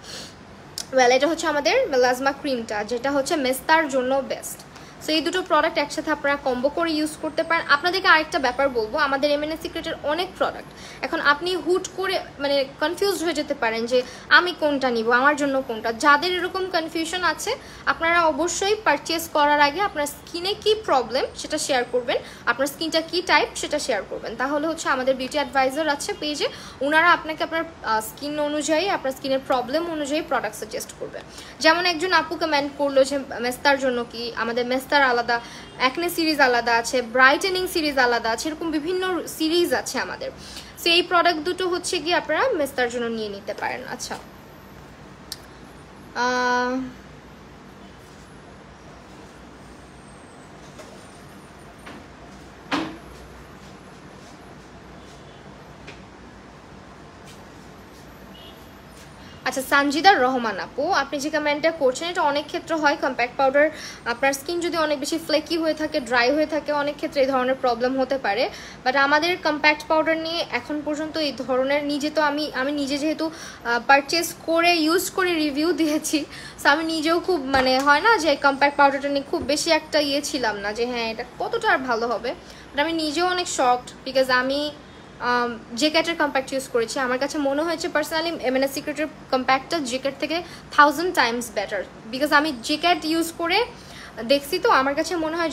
ওয়েল, এটা হচ্ছে আমাদের মেলাজমা ক্রিমটা, যেটা হচ্ছে মেস্তার জন্য বেস্ট। সো এই দুটো প্রোডাক্ট একসাথে আপনারা কম্বো করে ইউজ করতে পারেন। আপনাদেরকে আরেকটা ব্যাপার বলবো, আমাদের এমএনএ সিক্রেটের অনেক প্রোডাক্ট, এখন আপনি হুট করে মানে কনফিউজড হয়ে যেতে পারেন যে আমি কোনটা নিব, আমার জন্য কোনটা। যাদের এরকম কনফিউশন আছে আপনারা অবশ্যই পারচেস করার আগে আপনার স্কিনে কি প্রবলেম সেটা শেয়ার করবেন, আপনার স্কিনটা কি টাইপ সেটা শেয়ার করবেন। তাহলে হচ্ছে আমাদের বিউটি অ্যাডভাইজার আছে পেজে, ওনারা আপনাকে আপনার স্কিন অনুযায়ী, আপনার স্কিনের প্রবলেম অনুযায়ী প্রোডাক্ট সাজেস্ট করবে। যেমন একজন আপু কমেন্ট করলো যে মেস্তার জন্য কি, আমাদের মেস্তার আলাদা, অ্যাকনে সিরিজ আলাদা আছে, ব্রাইটেনিং সিরিজ আলাদা আছে, এরকম বিভিন্ন সিরিজ আছে আমাদের। সো এই প্রোডাক্ট দুটো হচ্ছে কি আপনারা মেস্তার জন্য নিয়ে নিতে পারেন। আচ্ছা, আচ্ছা সানজিদার রহমান আপু, আপনি যে কমেন্টটা করছেন এটা অনেক ক্ষেত্রে হয়। কম্প্যাক্ট পাউডার আপনার স্কিন যদি অনেক বেশি ফ্লেকি হয়ে থাকে, ড্রাই হয়ে থাকে, অনেক ক্ষেত্রে এই ধরনের প্রবলেম হতে পারে। বাট আমাদের কম্প্যাক্ট পাউডার নিয়ে এখন পর্যন্ত এই ধরনের, নিজে তো আমি নিজে যেহেতু পারচেস করে ইউজ করে রিভিউ দিয়েছি, সো আমি নিজেও খুব মানে হয় না যে কম্প্যাক্ট পাউডারটা নিয়ে খুব বেশি একটা ছিলাম না যে হ্যাঁ এটা কতটা আর ভালো হবে। বাট আমি নিজেও অনেক শকড, বিকজ আমি জেকেটের কম্প্যাক্ট ইউজ করেছি, আমার কাছে মনে হয়েছে পার্সোনালি এমএনএ সিক্রেটের কম্প্যাক্টটা জেকেট থেকে 1000 টাইমস বেটার, বিকজ আমি জেকেট ইউজ করে দেখছি, তো আমার কাছে মনে হয়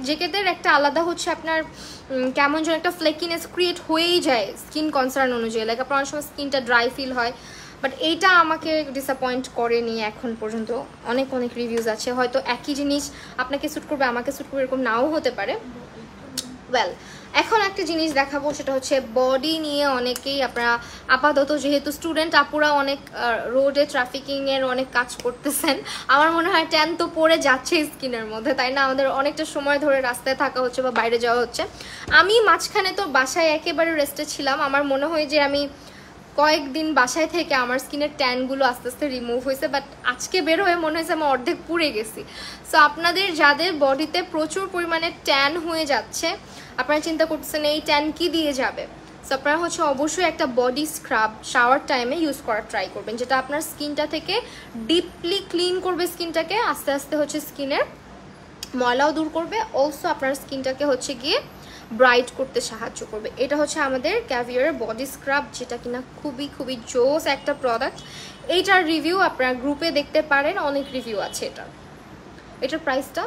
জেকেটের একটা আলাদা হচ্ছে আপনার কেমন যেন একটা ফ্লেকিনেস ক্রিয়েট হয়েই যায় স্কিন কনসার্ন অনুযায়ী, লাইক আপনার অনেক সময় স্কিনটা ড্রাই ফিল হয়। বাট এইটা আমাকে ডিসঅ্যাপয়েন্ট করেনি এখন পর্যন্ত। অনেক অনেক রিভিউজ আছে, হয়তো একই জিনিস আপনাকে স্যুট করবে, আমাকে স্যুট করবে, এরকম নাও হতে পারে। ওয়েল, এখন একটা জিনিস দেখাবো, সেটা হচ্ছে বডি নিয়ে অনেকেই আপনারা আপাতত যেহেতু স্টুডেন্ট আপুরা অনেক রোডে ট্রাফিকিংয়ের অনেক কাজ করতেছেন, আমার মনে হয় ট্যান তো পড়ে যাচ্ছে স্কিনের মধ্যে, তাই না? আমাদের অনেকটা সময় ধরে রাস্তায় থাকা হচ্ছে বা বাইরে যাওয়া হচ্ছে। আমি মাঝখানে তো বাসায় একেবারে রেস্টে ছিলাম, আমার মনে হয় যে আমি কয়েকদিন বাসায় থেকে আমার স্কিনের ট্যানগুলো আস্তে আস্তে রিমুভ হয়েছে, বাট আজকে বের হয়ে মনে হয়েছে আমি অর্ধেক পুড়ে গেছি। সো আপনাদের যাদের বডিতে প্রচুর পরিমাণে ট্যান হয়ে যাচ্ছে, আপনারা চিন্তা করতেছেন এই ট্যান কি দিয়ে যাবে, সো আপনারা হচ্ছে অবশ্যই একটা বডি স্ক্রাব শাওয়ার টাইমে ইউজ করার ট্রাই করবেন, যেটা আপনার স্কিনটা থেকে ডিপলি ক্লিন করবে, স্কিনটাকে আস্তে আস্তে হচ্ছে স্কিনের ময়লাও দূর করবে, অলসো আপনার স্কিনটাকে হচ্ছে গিয়ে ব্রাইট করতে সাহায্য করবে। এটা হচ্ছে আমাদের ক্যাভিয়ারের বডি স্ক্রাব, যেটা কিনা খুবই খুবই জোস একটা প্রোডাক্ট। এইটার রিভিউ আপনারা গ্রুপে দেখতে পারেন, অনেক রিভিউ আছে এটার প্রাইসটা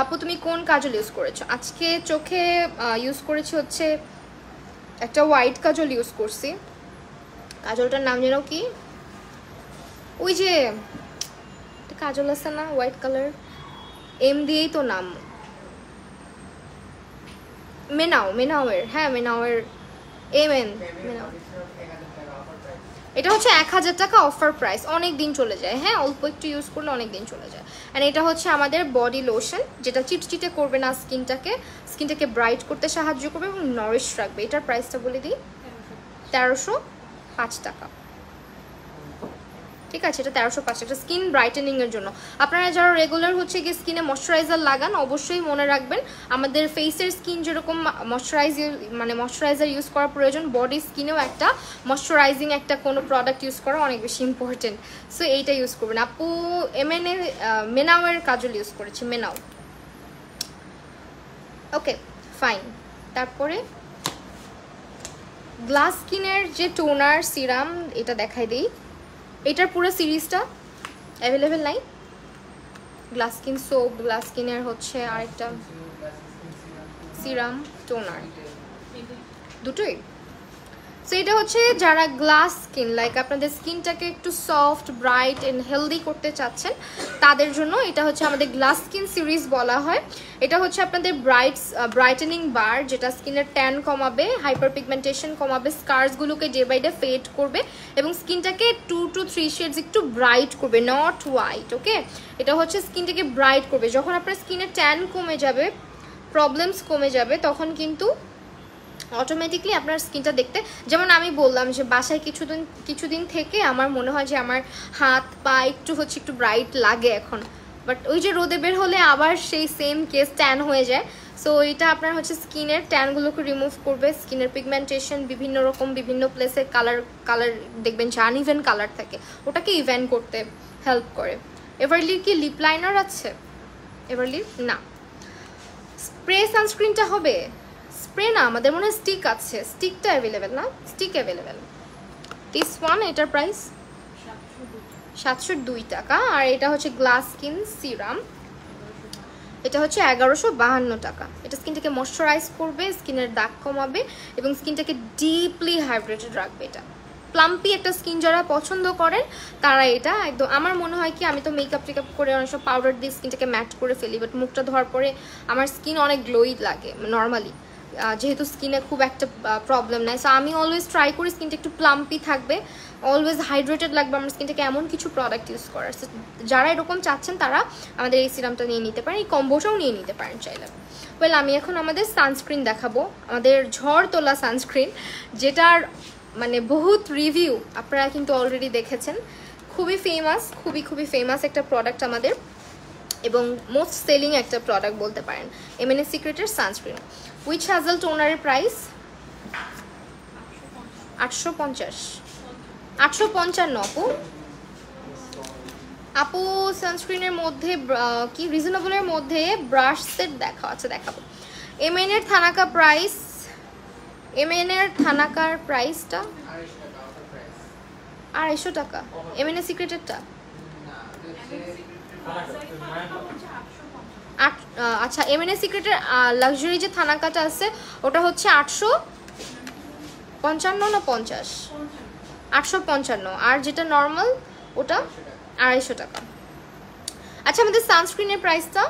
আপু তুমি কোন কাজল ইউজ করেছো? আজকে চোখে ইউজ করেছি হচ্ছে একটা হোয়াইট কাজল ইউজ করছি। কাজলটার নাম যেন কি, ওই যে কাজল আছে না হোয়াইট কালার, এম দিয়েই তো নাম, মেনাওয়ের, হ্যাঁ মেনাওয়ের এমএন মেনাও। এটা হচ্ছে 1000 টাকা অফার প্রাইস, অনেক দিন চলে যায়, হ্যাঁ অল্প একটু ইউজ করলে অনেক দিন চলে যায়। অ্যান্ড এটা হচ্ছে আমাদের বডি লোশন, যেটা চিটচিটে করবে না স্কিনটাকে ব্রাইট করতে সাহায্য করবে এবং নরিশ রাখবে। এটার প্রাইসটা বলে দিই, 1305 টাকা। ঠিক আছে, এটা 1305 টাকা স্কিন ব্রাইটেনিং এর জন্য। আপনারা যারা রেগুলার হচ্ছে গিয়ে স্কিনে ময়শ্চারাইজার লাগান, অবশ্যই মনে রাখবেন আমাদের ফেসের স্কিন যেরকম ময়শ্চারাইজার ইউজ করা প্রয়োজন, বডি স্কিনেও একটা ময়শ্চারাইজিং একটা কোনো প্রোডাক্ট ইউজ করা অনেক বেশি ইম্পর্টেন্ট। সো এইটা ইউজ করবেন। আপু মেনাওয়ের কাজল ইউজ করেছি, মেনাও। Okay fine. তারপরে গ্লাস স্কিনের যে টোনার সিরাম, এটা দেখাই দিই। এটার পুরো সিরিজটা অ্যাভেলেবেল নাই। গ্লাস স্কিন সোপ, গ্লাস স্কিনের হচ্ছে আরেকটা সিরাম, টোনার, দুটোই। সো এটা হচ্ছে যারা গ্লাস স্কিন, লাইক আপনাদের স্কিনটাকে একটু সফট, ব্রাইট অ্যান্ড হেলদি করতে চাচ্ছেন, তাদের জন্য এটা হচ্ছে আমাদের গ্লাস স্কিন সিরিজ বলা হয়। এটা হচ্ছে আপনাদের ব্রাইটেনিং বার, যেটা স্কিনের ট্যান কমাবে, হাইপার পিগমেন্টেশন কমাবে, স্কার্সগুলোকে ডে বাই ডে ফেড করবে এবং স্কিনটাকে 2 to 3 শেডস একটু ব্রাইট করবে, নট হোয়াইট। ওকে, এটা হচ্ছে স্কিনটাকে ব্রাইট করবে। যখন আপনার স্কিনে ট্যান কমে যাবে, প্রবলেমস কমে যাবে, তখন কিন্তু অটোমেটিকলি আপনার স্কিনটা দেখতে, যেমন আমি বললাম যে বাসায় কিছুদিন থেকে আমার মনে হয় যে আমার হাত পা একটু ব্রাইট লাগে এখন, বাট ওই যে রোদে বের হলে আবার সেই সেম কেস ট্যান হয়ে যায়। সো এটা আপনার হচ্ছে স্কিনের ট্যানগুলোকে রিমুভ করবে, স্কিনের পিগমেন্টেশন বিভিন্ন প্লেসে কালার দেখবেন যে আনইভেন কালার থাকে, ওটাকে ইভেন করতে হেল্প করে। এভারলির কি লিপ লাইনার আছে? এভারলির না। স্প্রে সানস্ক্রিনটা হবে, স্প্রে না, আমাদের মনে হয় স্টিক আছে, স্টিকটা অ্যাভেলেবেল না, স্টিক অ্যাভেলেবেল। দিস ওয়ান, এটার প্রাইস 702 টাকা। আর এটা হচ্ছে গ্লাস স্কিন সিরাম, এটা হচ্ছে 1152 টাকা। এটা স্কিনটাকে ময়শ্চারাইজ করবে, স্কিনের দাগ কমাবে এবং স্কিনটাকে ডিপলি হাইড্রেটেড রাখবে। এটা প্লাম্পি একটা স্কিন যারা পছন্দ করেন তারা এটা একদম, আমার মনে হয় কি, আমি তো মেকআপ টেকআপ করে অনেক সব পাউডার দিয়ে স্কিনটাকে ম্যাট করে ফেলি, বাট মুখটা ধোয়ার পরে আমার স্কিন অনেক গ্লোই লাগে নর্মালি, যেহেতু স্কিনে খুব একটা প্রবলেম নেই। সো আমি অলওয়েজ ট্রাই করি স্কিনটা একটু প্লাম্পি থাকবে, অলওয়েজ হাইড্রেটেড লাগবে আমার স্কিনটাকে, এমন কিছু প্রোডাক্ট ইউজ করার। যারা এরকম চাচ্ছেন তারা আমাদের এই সিরামটা নিয়ে নিতে পারেন, এই কম্বোটাও নিয়ে নিতে পারেন চাইলে। ওয়েল, আমি এখন আমাদের সানস্ক্রিন দেখাবো, আমাদের ঝড় তোলা সানস্ক্রিন, যেটার মানে বহুত রিভিউ আপনারা কিন্তু অলরেডি দেখেছেন। খুবই ফেমাস একটা প্রোডাক্ট আমাদের, এবং মোস্ট সেলিং একটা প্রোডাক্ট বলতে পারেন, এমএনএ সিক্রেটের সানস্ক্রিন। উইচ হ্যাজেল টোনারের প্রাইস 855 আপু সানস্ক্রিনের মধ্যে কি রিজনেবলের মধ্যে ব্রাশ সেট দেখাবো। এমএন এর থানাকার প্রাইসটা 250 টাকা। এমএনএ সিক্রেটেরটা আচ্ছা, এমএনএ সিক্রেটের লাক্সারি যে থানাকাটা আছে ওটা হচ্ছে 855 না 50, 855। আর যেটা নর্মাল ওটা 250 টাকা। আচ্ছা, আমাদের সানস্ক্রিনের প্রাইসটা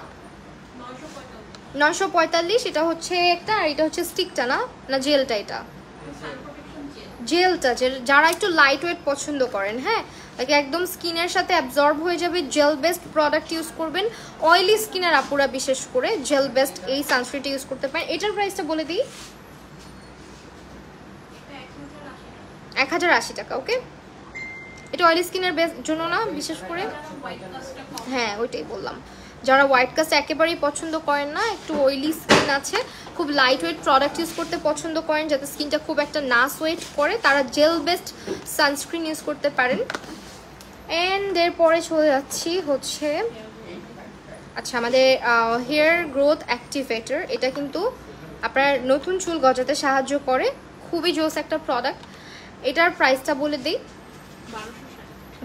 945। এটা হচ্ছে একটা, আর এটা হচ্ছে স্টিকটা না জেলটা? এটা জেলটা, যারা একটু লাইট ওয়েট পছন্দ করেন, হ্যাঁ একদম স্কিনের সাথে অ্যাবজর্ব হয়ে যাবে, জেল বেস্ট প্রোডাক্ট ইউজ করবেন। অয়েলি স্কিনের আপুরা বিশেষ করে জেল বেস্ট এই সানস্ক্রিনটা ইউজ করতে পারেন। এটার প্রাইসটা বলে দিই, 1080 টাকা। ওকে, এটা অয়েলি স্কিনের জন্য না বিশেষ করে, হ্যাঁ ওইটাই বললাম, যারা হোয়াইট কাস্ট একেবারেই পছন্দ করেন না, একটু অয়েলি স্কিন আছে, খুব লাইট ওয়েট প্রোডাক্ট ইউজ করতে পছন্দ করেন যাতে স্কিনটা খুব একটা না সোয়েট করে, তারা জেল বেস্ট সানস্ক্রিন ইউজ করতে পারেন। অ্যান্ড এরপরে চলে যাচ্ছি হচ্ছে আচ্ছা আমাদের হেয়ার গ্রোথ অ্যাক্টিভেটর। এটা কিন্তু আপনার নতুন চুল গজাতে সাহায্য করে, খুবই জোস একটা প্রোডাক্ট। এটার প্রাইসটা বলে দিই,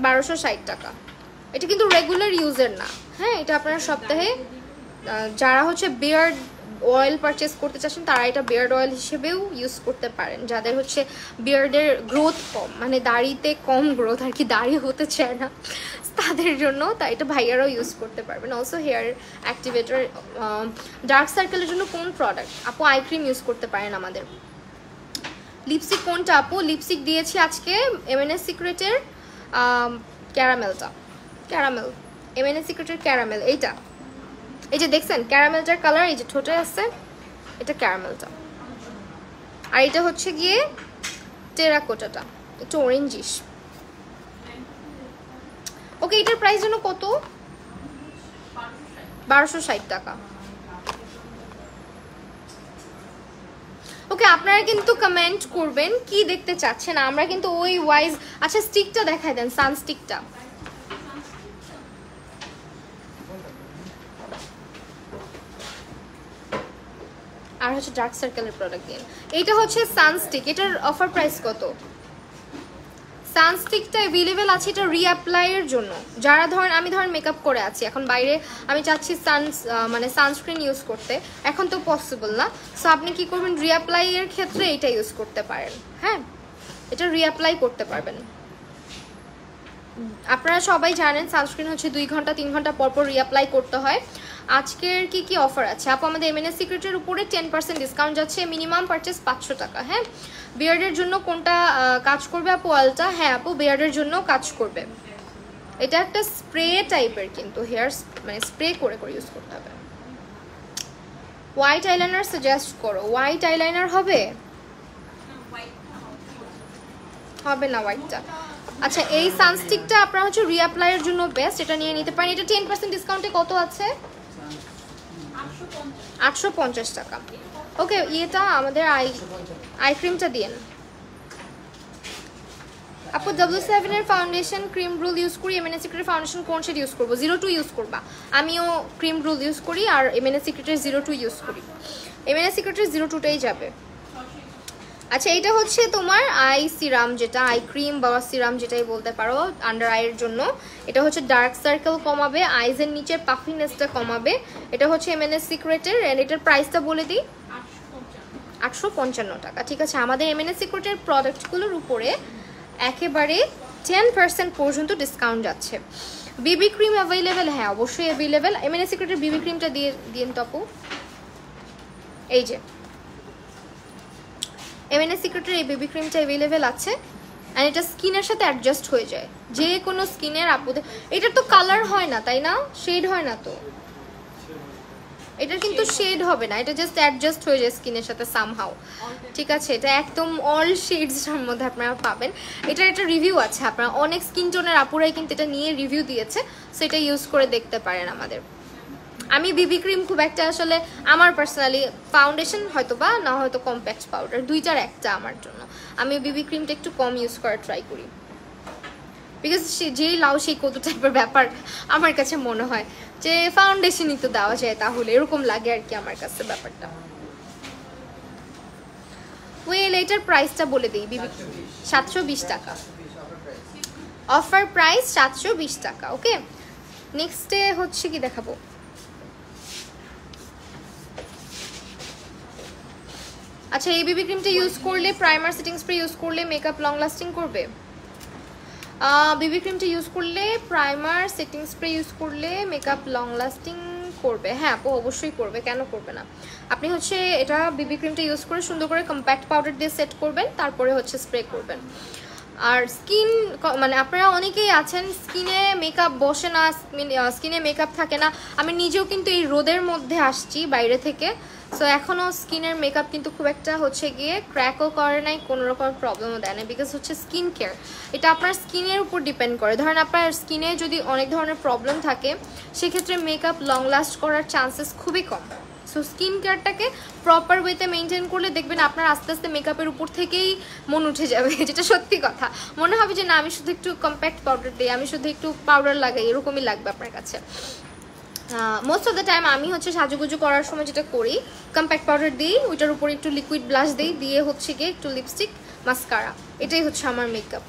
1260 টাকা। এটা কিন্তু রেগুলার ইউজের না, হ্যাঁ, এটা আপনারা সপ্তাহে যারা হচ্ছে বিয়ার্ড অয়েল পারচেস করতে চাচ্ছেন তারা এটা বিয়ার্ড অয়েল হিসেবেও ইউজ করতে পারেন। যাদের হচ্ছে বিয়ার্ডের গ্রোথ কম, মানে দাড়িতে কম গ্রোথ আর কি, দাড়ি হতে চায় না, তাদের জন্য তা এটা ভাইয়ারাও ইউজ করতে পারবেন। Also hair activator. ডার্ক সার্কেলের জন্য কোন প্রোডাক্ট আপু? আই ক্রিম ইউজ করতে পারেন আমাদের। লিপস্টিক কোনটা আপু? লিপস্টিক দিয়েছি আজকে এমএনএস সিক্রেটের ক্যারামেলটা, ক্যারামেল, এমএনএস সিক্রেটের ক্যারামেল। এইটা, এই যে দেখছেন ক্যারামেলটার কালার, এই যে ঠোঁটে আছে, এটা ক্যারামেলটা। আর এটা হচ্ছে গিয়ে টেরাকোটাটা, একটু অরেঞ্জিশ। ওকে, এটার প্রাইস জন্য কত? 1260 টাকা। ওকে, আপনারা কিন্তু কমেন্ট করবেন কি দেখতে চাচ্ছেন, আমরা কিন্তু ওই ওয়াইজ। আচ্ছা স্টিকটা দেখাই দেন, সানস্টিকটা। আর হচ্ছে ডার্ক সার্কেলের প্রোডাক্ট দিন। এইটা হচ্ছে সানস্টিক, এটার অফার প্রাইস কত? সানস্টিকটা অ্যাভেলেবেল আছে এটা রিঅ্যাপ্লাইয়ের জন্য। যারা ধরেন, আমি ধরেন মেকআপ করে আছি এখন বাইরে, আমি চাচ্ছি মানে সানস্ক্রিন ইউজ করতে, এখন তো পসিবল না। সো আপনি কি করবেন, রিঅ্যাপ্লাইয়ের ক্ষেত্রে এটা ইউজ করতে পারেন। হ্যাঁ, এটা রিঅ্যাপ্লাই করতে পারবেন। আপনারা সবাই জানেন সানস্ক্রিন হচ্ছে 2 ঘন্টা 3 ঘন্টা পর পর রিঅ্যাপ্লাই করতে হয়। আজকের কি কি অফার আছে আপু? আমাদের এমএনএস সিক্রেটের উপরে 10% ডিসকাউন্ট যাচ্ছে, মিনিমাম পারচেস 500 টাকা। হ্যাঁ, বিয়ার্ডের জন্য কোনটা কাজ করবে আপু? অয়েলটা। হ্যাঁ আপু, বিয়ার্ডের জন্য কাজ করবে। এটা একটা স্প্রে টাইপের, কিন্তু হেয়ার মানে স্প্রে করে করে ইউজ করতে হবে। হোয়াইট আইলাইনার সাজেস্ট করো। হোয়াইট আইলাইনার হবে? হবে না হোয়াইটটা। আচ্ছা, এই সানস্টিকটা আপনারা হচ্ছে রিঅ্যাপ্লাইয়ের জন্য বেস্ট, এটা নিয়ে নিতে পারেন। এটা 10% ডিসকাউন্টে কত আছে? 850 টাকা। ওকে, এটা আমাদের আই ক্রিমটা দিন আপু। W7 এর ফাউন্ডেশন ক্রিম রুল ইউজ করি। এমএনএস সিক্রেটের ফাউন্ডেশন কোন শেড ইউজ করবো? 02 ইউজ করবা। আমিও ক্রিম রুল ইউজ করি আর এমএনএস সিক্রেটের 02 ইউজ করি। এমএনএস সিক্রেটের 02টাই যাবে। আচ্ছা, এটা হচ্ছে তোমার আই সিরাম, যেটা আই ক্রিম বা সিরাম যেটাই বলতে পারো, আন্ডার আইয়ের জন্য। এটা হচ্ছে ডার্ক সার্কেল কমাবে, আইজের নিচের পাফিনেসটা কমাবে। এটা হচ্ছে এমএনএস সিক্রেটের, এন্ড এটার প্রাইসটা বলে দিই, 855 টাকা। ঠিক আছে, আমাদের এমএনএস সিক্রেটের প্রোডাক্টগুলোর উপরে একেবারে 10% পর্যন্ত ডিসকাউন্ট যাচ্ছে। বিবি ক্রিম অ্যাভেলেবেল? হ্যাঁ অবশ্যই অ্যাভেলেবেল। এমএনএস সিক্রেটের বিবি ক্রিমটা দিয়ে দিন টপু। এই যে এমএনএস সিক্রেটের এই বেবি ক্রিমটা অ্যাভেলেবেল আছে, অ্যান্ড এটা স্কিনের সাথে অ্যাডজাস্ট হয়ে যায়, যে কোনো স্কিনের আপুদের। এটার তো কালার হয় না তাই না, শেড হয় না তো, এটার কিন্তু শেড হবে না, এটা জাস্ট অ্যাডজাস্ট হয়ে যায় স্কিনের সাথে সামহাউ। ঠিক আছে, এটা একদম অল শেডসের মধ্যে আপনারা পাবেন। এটার একটা রিভিউ আছে, আপনারা অনেক স্কিন টোনের আপুরাই কিন্তু এটা নিয়ে রিভিউ দিয়েছে, সো এটা ইউজ করে দেখতে পারেন আমাদের। আমি বিবি ক্রিম খুব একটা আসলে, আমার পার্সোনালি ফাউন্ডেশন হয়তো বা না হয়তো কম্প্যাক্ট পাউডার, দুইটার একটা আমার জন্য। আমি বিবি ক্রিমটা একটু কম ইউজ করার ট্রাই করি, বিকজ যেই লাউ সেই কত টাইপের ব্যাপার আমার কাছে মনে হয়, যে ফাউন্ডেশনই তো দেওয়া যায় তাহলে, এরকম লাগে আর কি আমার কাছে ব্যাপারটা। ওয়েল, এটার প্রাইসটা বলে দিই, বিবি 720 টাকা, অফার প্রাইস 720 টাকা। ওকে, নেক্সটে হচ্ছে কি দেখাবো? আচ্ছা, এই বিবি ক্রিমটা ইউজ করলে, প্রাইমার সেটিং স্প্রে ইউজ করলে মেকআপ লং লাস্টিং করবে? বিবি ক্রিমটা ইউজ করলে, প্রাইমার সেটিং স্প্রে ইউজ করলে মেকআপ লং লাস্টিং করবে? হ্যাঁ আপু অবশ্যই করবে, কেন করবে না। আপনি হচ্ছে এটা বিবি ক্রিমটা ইউজ করে সুন্দর করে কম্প্যাক্ট পাউডার দিয়ে সেট করবেন, তারপরে হচ্ছে স্প্রে করবেন। আর স্কিন মানে আপনারা অনেকেই আছেন স্কিনে মেকআপ বসে না, স্কিনে মেকআপ থাকে না। আমি নিজেও কিন্তু এই রোদের মধ্যে আসছি বাইরে থেকে, সো এখনও স্কিনের মেকআপ কিন্তু খুব একটা হচ্ছে গিয়ে ক্র্যাকও করে নাই, কোনো রকম প্রবলেমও দেয় না, বিকজ হচ্ছে স্কিন কেয়ার এটা আপনার স্কিনের উপর ডিপেন্ড করে। ধরেন আপনার স্কিনে যদি অনেক ধরনের প্রবলেম থাকে, সেক্ষেত্রে মেকআপ লং লাস্ট করার চান্সেস খুবই কম। সো স্কিন কেয়ারটাকে প্রপার ওয়েতে মেনটেন করলে দেখবেন আপনার আস্তে আস্তে মেকআপের উপর থেকেই মন উঠে যাবে, যেটা সত্যি কথা। মনে হবে যে না আমি শুধু একটু কম্প্যাক্ট পাউডার দিই, আমি শুধু একটু পাউডার লাগাই, এরকমই লাগবে আপনার কাছে। মোস্ট অফ দ্য টাইম আমি হচ্ছে সাজুগুজু করার সময় যেটা করি, কম্প্যাক্ট পাউডার দিই, ওইটার উপর একটু লিকুইড ব্লাশ দিই, দিয়ে হচ্ছে গিয়ে একটু লিপস্টিক, মাস্কারা, এটাই হচ্ছে আমার মেকআপ।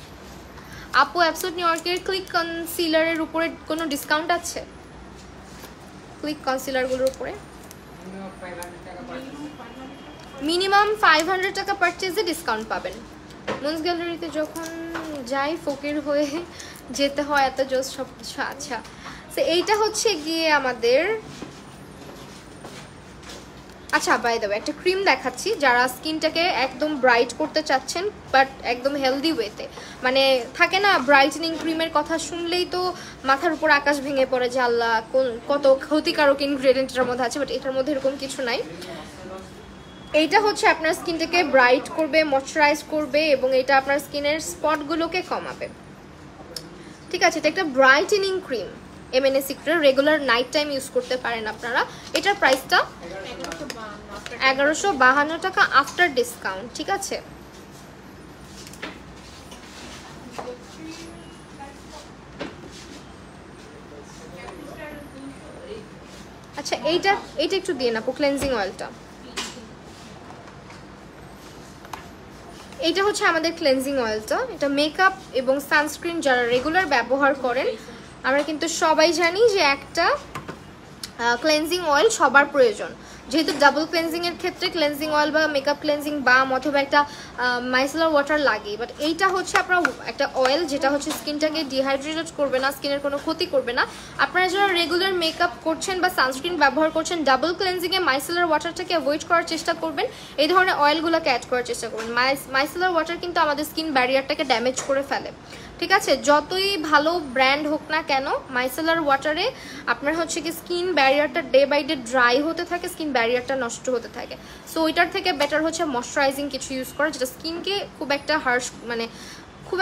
আপু অ্যাবসোলিউট নিউ ইয়র্কের ক্লিক কনসিলারের উপরে কোনো ডিসকাউন্ট আছে? ক্লিক কনসিলারগুলোর উপরে মিনিমাম 500 টাকা পারচেজে ডিসকাউন্ট পাবেন। মুন্স গ্যালারিতে যখন যাই ফকির হয়ে যেতে হয়, এত জোস সব কিছু। আচ্ছা, তো এইটা হচ্ছে গিয়ে আমাদের, আচ্ছা বাই দ্য ওয়ে একটা ক্রিম দেখাচ্ছি যারা স্কিনটাকে একদম ব্রাইট করতে চাচ্ছেন বাট একদম হেলদি ওয়েতে। মানে থাকে না ব্রাইটেনিং ক্রিমের কথা শুনলেই তো মাথার উপর আকাশ ভেঙে পড়ে যে আল্লাহ কত ক্ষতিকারক ইনগ্রেডিয়েন্ট এটার মধ্যে আছে, বাট এটার মধ্যে এরকম কিছু নাই। এইটা হচ্ছে আপনার স্কিনটাকে ব্রাইট করবে, ময়শ্চারাইজ করবে এবং এটা আপনার স্কিনের স্পটগুলোকে কমাবে। ঠিক আছে, এটা একটা brightening cream, MNA secret, regular night time use করতে পারেন আপনারা। এটার প্রাইসটা 1152 টাকা আফটার ডিসকাউন্ট। ঠিক আছে, আচ্ছা এইটা একটু দিয়ে না ক্লেনজিং অয়েলটা। এইটা হচ্ছে আমাদের ক্লেনজিং অয়েলটা। এটা মেকআপ এবং সানস্ক্রিন যারা রেগুলার ব্যবহার করেন, আমরা কিন্তু সবাই জানি যে একটা ক্লেনজিং অয়েল সবার প্রয়োজন, যেহেতু ডাবল ক্লেনজিং এর ক্ষেত্রে ক্লেনজিং অয়েল বা মেকআপ ক্লেনজিং বাম অথবা একটা মাইসেলার ওয়াটার লাগে। বাট এইটা হচ্ছে আপনার একটা অয়েল যেটা হচ্ছে স্কিনটাকে ডিহাইড্রেটেড করবে না, স্কিনের কোনো ক্ষতি করবে না। আপনারা যারা রেগুলার মেকআপ করছেন বা সানস্ক্রিন ব্যবহার করছেন, ডাবল ক্লেনজিংয়ে মাইসেলার ওয়াটারটাকে অ্যাভয়েড করার চেষ্টা করবেন, এই ধরনের অয়েলগুলোকে অ্যাড করার চেষ্টা করবেন। মাইসেলার ওয়াটার কিন্তু আমাদের স্কিন ব্যারিয়ারটাকে ড্যামেজ করে ফেলে। ঠিক আছে, যতই ভালো ব্র্যান্ড হোক না কেন, মাইসেলার ওয়াটারে আপনার হচ্ছে কি স্কিন ব্যারিয়ারটা ডে বাই ডে ড্রাই হতে থাকে, স্কিন ব্যারিয়ারটা নষ্ট হতে থাকে। সো ওইটার থেকে বেটার হচ্ছে ময়শ্চারাইজিং কিছু ইউজ করা, যেটা স্কিনকে খুব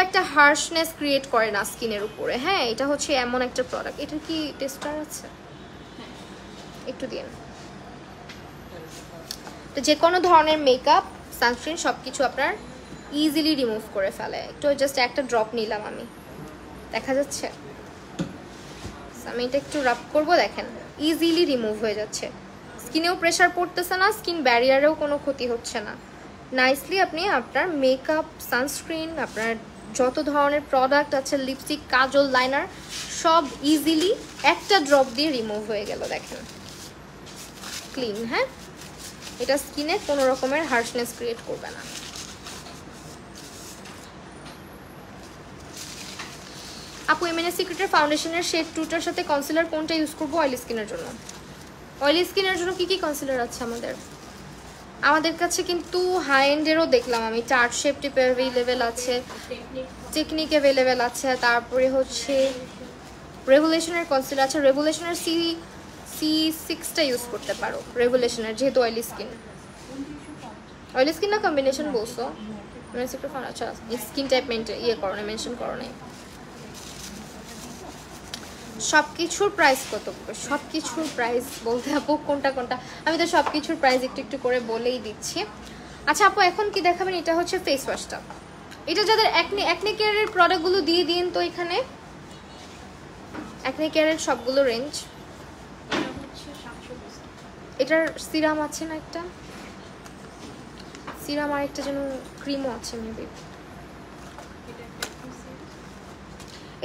একটা হার্শনেস ক্রিয়েট করে না স্কিনের উপরে। হ্যাঁ, এটা হচ্ছে এমন একটা প্রোডাক্ট। এটার কি টেস্টার আছে? একটু দিন। তো যে কোনো ধরনের মেকআপ, সানস্ক্রিন সব কিছু আপনার ইজিলি রিমুভ করে ফেলে। একটু জাস্ট একটা ড্রপ নিলাম আমি, দেখা যাচ্ছে? আমি এটা একটু রাব করবো, দেখেন ইজিলি রিমুভ হয়ে যাচ্ছে, স্কিনেও প্রেশার পড়তেছে না, স্কিন ব্যারিয়ারেও কোনো ক্ষতি হচ্ছে না। নাইসলি আপনি আপনার মেকআপ, সানস্ক্রিন, আপনার যত ধরনের প্রোডাক্ট আছে, লিপস্টিক, কাজল, লাইনার সব ইজিলি একটা ড্রপ দিয়ে রিমুভ হয়ে গেল। দেখেন ক্লিন। হ্যাঁ, এটা স্কিনে কোনো রকমের হার্শনেস ক্রিয়েট করবে না। আপু এমএনএস সিক্রেটের ফাউন্ডেশনের শেড 2টার সাথে কনসিলার কোনটা ইউজ করবো অয়েলি স্কিনের জন্য? অয়েলি স্কিনের জন্য কি কি কনসিলার আছে আমাদের কাছে? কিন্তু হাই এন্ডেরও দেখলাম আমি, টার্ট শেপ টিপ অ্যাভেলেবেল আছে, টেকনিক অ্যাভেলেবেল আছে, তারপরে হচ্ছে রেভুলেশনের কনসিলার আছে। রেভুলেশনের C6টা ইউজ করতে পারো, রেভুলেশনের, যেহেতু অয়েলি স্কিন না কম্বিনেশন বলছো। আচ্ছা, স্কিন টাইপ মেনশন করো নাই। সব কিছুর প্রাইস কত? সব কিছুর প্রাইস বলতে আপু কোনটা আমি তো সব কিছুর প্রাইস একটু করে বলেই দিচ্ছি। আচ্ছা আপু এখন কি দেখাবেন? এটা হচ্ছে ফেস ওয়াশটা। এটা যাদের অ্যাকনে কেয়ারের প্রোডাক্টগুলো দিয়ে দিন তো এখানে, অ্যাকনে কেয়ারের সবগুলো রেঞ্জ। এটার সিরাম আছে না একটা, সিরাম আর একটা যেন ক্রিমও আছে মেবি।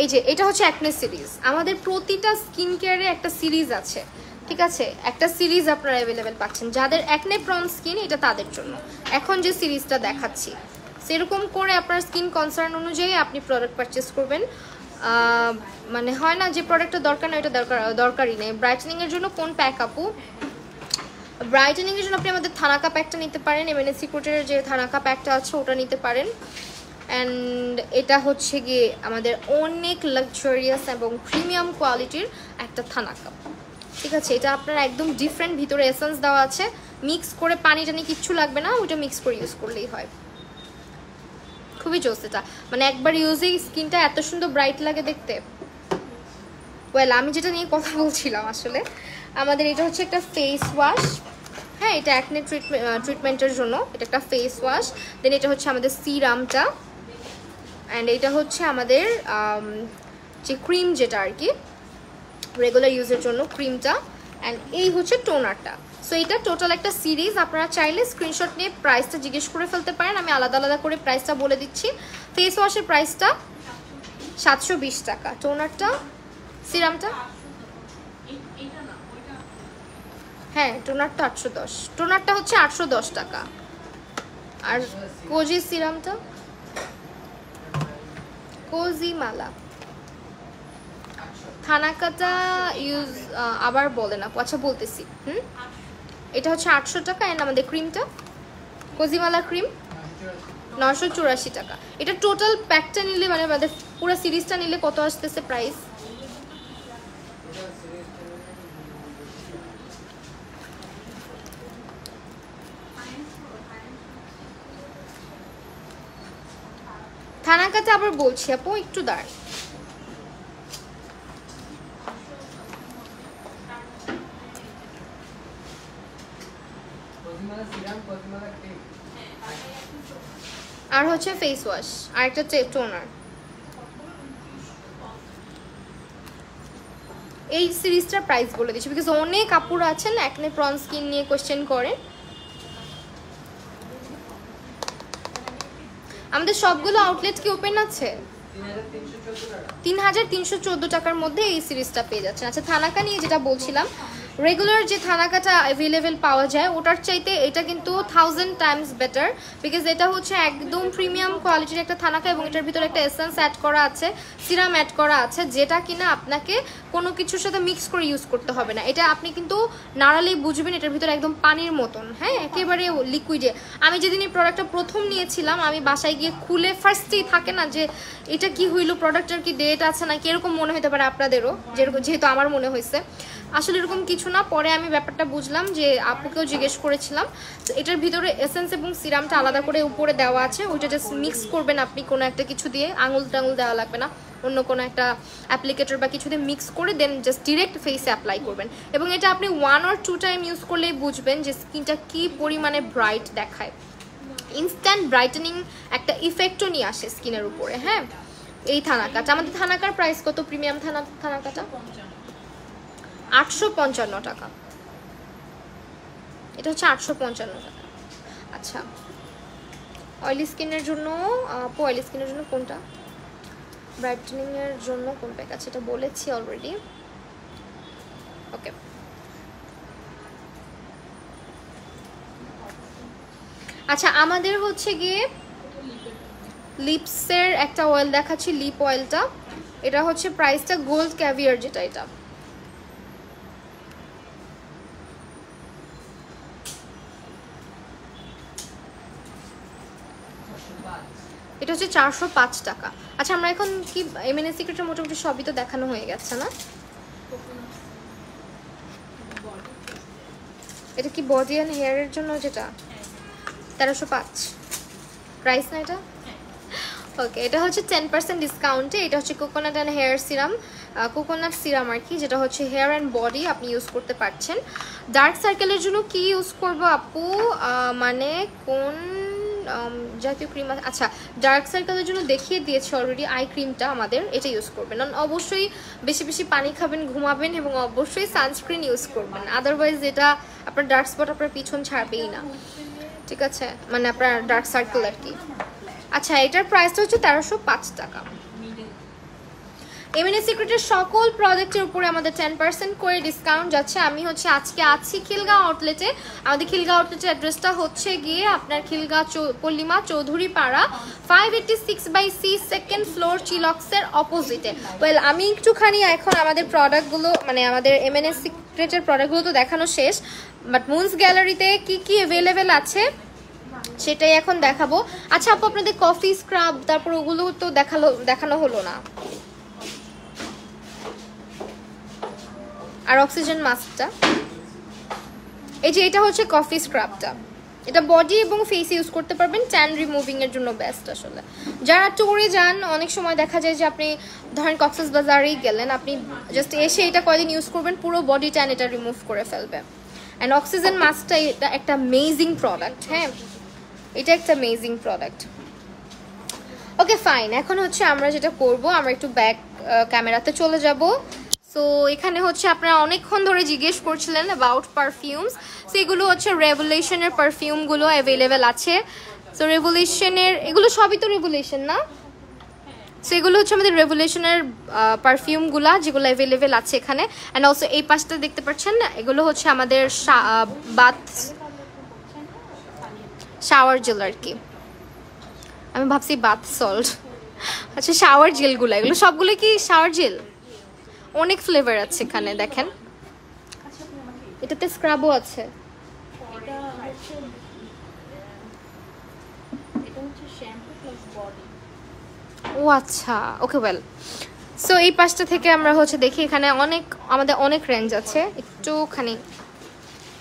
এই যে এটা হচ্ছে অ্যাকনে সিরিজ। আমাদের প্রতিটা স্কিন কেয়ারে একটা সিরিজ আছে, ঠিক আছে? একটা সিরিজ আপনারা অ্যাভেলেবেল পাচ্ছেন। যাদের অ্যাকনে প্রন স্কিন, এটা তাদের জন্য এখন যে সিরিজটা দেখাচ্ছি, সেরকম করে আপনার স্কিন কনসার্ন অনুযায়ী আপনি প্রোডাক্ট পারচেস করবেন। মানে হয় না যে প্রোডাক্টটা দরকার না, এটা দরকারই নেই। ব্রাইটেনিংয়ের জন্য কোন প্যাক আপু? ব্রাইটেনিংয়ের জন্য আপনি আমাদের থানাকা প্যাকটা নিতে পারেন, এমএনএস সিক্রেটের যে থানাকা প্যাকটা আছে ওটা নিতে পারেন। অ্যান্ড এটা হচ্ছে গিয়ে আমাদের অনেক লাক্সারিয়াস এবং প্রিমিয়াম কোয়ালিটির একটা থানাকা, ঠিক আছে? এটা আপনার একদম ডিফারেন্ট, ভিতরে এসেন্স দেওয়া আছে, মিক্স করে পানি টানি কিচ্ছু লাগবে না, ওইটা মিক্স করে ইউজ করলেই হয়। খুবই জোস এটা, মানে একবার ইউজেই স্কিনটা এত সুন্দর ব্রাইট লাগে দেখতে। ওয়েল, আমি যেটা নিয়ে কথা বলছিলাম আসলে, আমাদের এটা হচ্ছে একটা ফেস ওয়াশ, হ্যাঁ, এটা অ্যাকনে ট্রিটমেন্টের জন্য, এটা একটা ফেস ওয়াশ। দেন এটা হচ্ছে আমাদের সিরামটা, অ্যান্ড এটা হচ্ছে আমাদের যে ক্রিম, যেটা আর কি রেগুলার ইউজের জন্য ক্রিমটা, অ্যান্ড এই হচ্ছে টোনারটা। সো এটা টোটাল একটা সিরিজ। আপনারা চাইলে স্ক্রিনশট নিয়ে প্রাইসটা জিজ্ঞেস করে ফেলতে পারেন, আমি আলাদা আলাদা করে প্রাইসটা বলে দিচ্ছি। ফেস ওয়াশের প্রাইসটা 720 টাকা, টোনারটা, সিরামটা, হ্যাঁ টোনারটা 810, টোনারটা হচ্ছে 810 টাকা। আর কোজি সিরামটা, কোজি মালা থানাকাটা ইউজ আবার বলে না, আচ্ছা বলতেছি। এটা হচ্ছে 800 টাকা। অ্যান্ড আমাদের ক্রিমটা, কোজিমালা ক্রিম 984 টাকা। এটা টোটাল প্যাকটা নিলে, মানে আমাদের পুরো সিরিজটা নিলে কত আসতেছে প্রাইস? থানাকাটা আবার বলছি আপু, একটু দাঁড়। আর হচ্ছে ফেস ওয়াশ, আর একটা টোনার। এই সিরিজটার প্রাইস বলে দিচ্ছি, বিকজ অনেক আপুরা আছেন অ্যাকনে প্রন স্কিন নিয়ে কোয়েশ্চেন করেন। আমাদের সবগুলো আউটলেট কি ওপেন আছে? 3314 টাকার মধ্যে এই সিরিজটা পেয়ে যাচ্ছেন। আচ্ছা, থানাকা নিয়ে যেটা বলছিলাম, রেগুলার যে থানাকাটা অ্যাভেলেবেল পাওয়া যায় ওটার চাইতে এটা কিন্তু 1000 টাইমস বেটার, বিকজ এটা হচ্ছে একদম প্রিমিয়াম কোয়ালিটির একটা থানাকা, এবং এটার ভিতরে একটা এসেন্স অ্যাড করা আছে, সিরাম অ্যাড করা আছে, যেটা কিনা আপনাকে কোনো কিছুর সাথে মিক্স করে ইউজ করতে হবে না। এটা আপনি কিন্তু নাড়ালেই বুঝবেন এটার ভিতরে একদম পানির মতন, হ্যাঁ একেবারে লিকুইডে। আমি যেদিন এই প্রোডাক্টটা প্রথম নিয়েছিলাম, আমি বাসায় গিয়ে খুলে ফার্স্টেই থাকে না যে এটা কি হইলো, প্রোডাক্টের কি ডেট আছে না, কিরকম মনে হতে পারে আপনাদেরও, যেহেতু আমার মনে হয়েছে। আসলে এরকম কিছু না, পরে আমি ব্যাপারটা বুঝলাম, যে আপুকেও জিজ্ঞেস করেছিলাম। তো এটার ভিতরে এসেন্স এবং সিরামটা আলাদা করে উপরে দেওয়া আছে, ওইটা জাস্ট মিক্স করবেন আপনি কোনো একটা কিছু দিয়ে, আঙুল টাঙুল দেওয়া লাগবে না, অন্য কোনো একটা অ্যাপ্লিকেটর বা কিছু দিয়ে মিক্স করে দেন জাস্ট ডিরেক্ট ফেসে অ্যাপ্লাই করবেন। এবং এটা আপনি 1 or 2 টাইম ইউজ করলেই বুঝবেন যে স্কিনটা কি পরিমাণে ব্রাইট দেখায়। ইনস্ট্যান্ট ব্রাইটেনিং একটা ইফেক্টও নিয়ে আসে স্কিনের উপরে। হ্যাঁ, এই থানাকাটা, আমাদের থানাকার প্রাইস কত? প্রিমিয়াম থানাকাটা 855 টাকা, এটা হচ্ছে 855 টাকা। আচ্ছা, অয়েলি স্কিনের জন্য, অয়েলি স্কিনের জন্য কোনটা? ব্রাইটেনিং এর জন্য কোন প্যাক আছে এটা বলেছি অলরেডি। ওকে, আচ্ছা আমাদের হচ্ছে গিয়ে লিপসের একটা অয়েল দেখাচ্ছি, লিপ অয়েলটা। এটা হচ্ছে প্রাইসটা গোল্ড ক্যাভিয়ার, যেটা এটা হচ্ছে 405 টাকা। আচ্ছা, আমরা এখন কি এমএনএস সিক্রেটের মোটামুটি সবই তো দেখানো হয়ে গেছে না? এটা কি বডি অ্যান্ড হেয়ারের জন্য, যেটা 1305 প্রাইস না এটা? ওকে, এটা হচ্ছে 10% ডিসকাউন্টে। এটা হচ্ছে coconut and hair serum, coconut serum আর কি, যেটা হচ্ছে হেয়ার অ্যান্ড বডি আপনি ইউজ করতে পারছেন। ডার্ক সার্কেলের জন্য কি ইউজ করবো আপু, মানে কোন জাতীয় ক্রিম? আচ্ছা, ডার্ক সার্কেলের জন্য দেখিয়ে দিয়েছে অলরেডি আই ক্রিমটা আমাদের, এটা ইউজ করবেন। অবশ্যই বেশি বেশি পানি খাবেন, ঘুমাবেন, এবং অবশ্যই সানস্ক্রিন ইউজ করবেন, আদারওয়াইজ এটা আপনার ডার্ক স্পট আপনার পিছন ছাড়বেই না, ঠিক আছে, মানে আপনার ডার্ক সার্কেল আর কি। আচ্ছা, এটার প্রাইসটা হচ্ছে 1305 টাকা। এমএনএস সিক্রেটের সকল প্রোডাক্টের উপরে আমাদের 10% করে ডিসকাউন্ট যাচ্ছে। আমি হচ্ছে আজকে আছি খিলগাঁও আউটলেটে। আমাদের খিলগাঁও আউটলেটের অ্যাড্রেসটা হচ্ছে গিয়ে আপনার খিলগাঁও পল্লিমা চৌধুরী পাড়া 586/C, 2nd ফ্লোর, চিলক্সের অপোজিটে। ওয়েল, আমি একটুখানি এখন আমাদের প্রোডাক্টগুলো, মানে আমাদের এমএনএস সিক্রেটের প্রোডাক্টগুলো তো দেখানো শেষ, বাট মুনস গ্যালারিতে কি কি অ্যাভেলেবেল আছে সেটাই এখন দেখাবো। আচ্ছা আপু, আপনাদের কফি স্ক্রাব তারপর ওগুলো তো দেখানো হলো না। আর অক্সিজেন মাস্কটা, এই যে এটা হচ্ছে কফি স্ক্রাবটা, এটা বডি এবং ফেস ইউজ করতে পারবেন, ট্যান রিমুভিং এর জন্য বেস্ট। আসলে যারা ট্যুরে যান, অনেক সময় দেখা যায় যে আপনি ধরেন কক্সবাজারেই গেলেন, আপনি জাস্ট এসে এটা কয়দিন ইউজ করবেন, পুরো বডি ট্যান এটা রিমুভ করে ফেলবে। অ্যান্ড অক্সিজেন মাস্কটা এটা একটা অ্যামেজিং প্রোডাক্ট, হ্যাঁ এটা একটা অ্যামেজিং প্রোডাক্ট। ওকে ফাইন, এখন হচ্ছে আমরা যেটা করব, আমরা একটু ব্যাক ক্যামেরাতে চলে যাব। সো এখানে হচ্ছে আপনারা অনেকক্ষণ ধরে জিজ্ঞেস করছিলেন অ্যাবাউট পারফিউমস। সো এগুলো হচ্ছে রেভলিউশনের পারফিউমগুলো অ্যাভেলেবেল আছে। সো রেভলিউশনের এগুলো সবই তো রেভলিউশন না? সো এগুলো হচ্ছে আমাদের রেভলিউশনের পারফিউমগুলা যেগুলো অ্যাভেলেবেল আছে এখানে। অ্যান্ড অলসো এই পাশটা দেখতে পাচ্ছেন না, এগুলো হচ্ছে আমাদের বাথ শাওয়ার জেল আর কি, আমি ভাবছি বাথ সল্ট, আচ্ছা শাওয়ার জেলগুলো, এগুলো সবগুলো কি শাওয়ার জেল? অনেক ফ্লেভার আছে এখানে দেখেন, এটাতে স্ক্রাবও আছে। ও আচ্ছা, ওকে ওয়েল। সো এই পাশটা থেকে আমরা হচ্ছে দেখি, এখানে অনেক আমাদের অনেক রেঞ্জ আছে একটুখানি।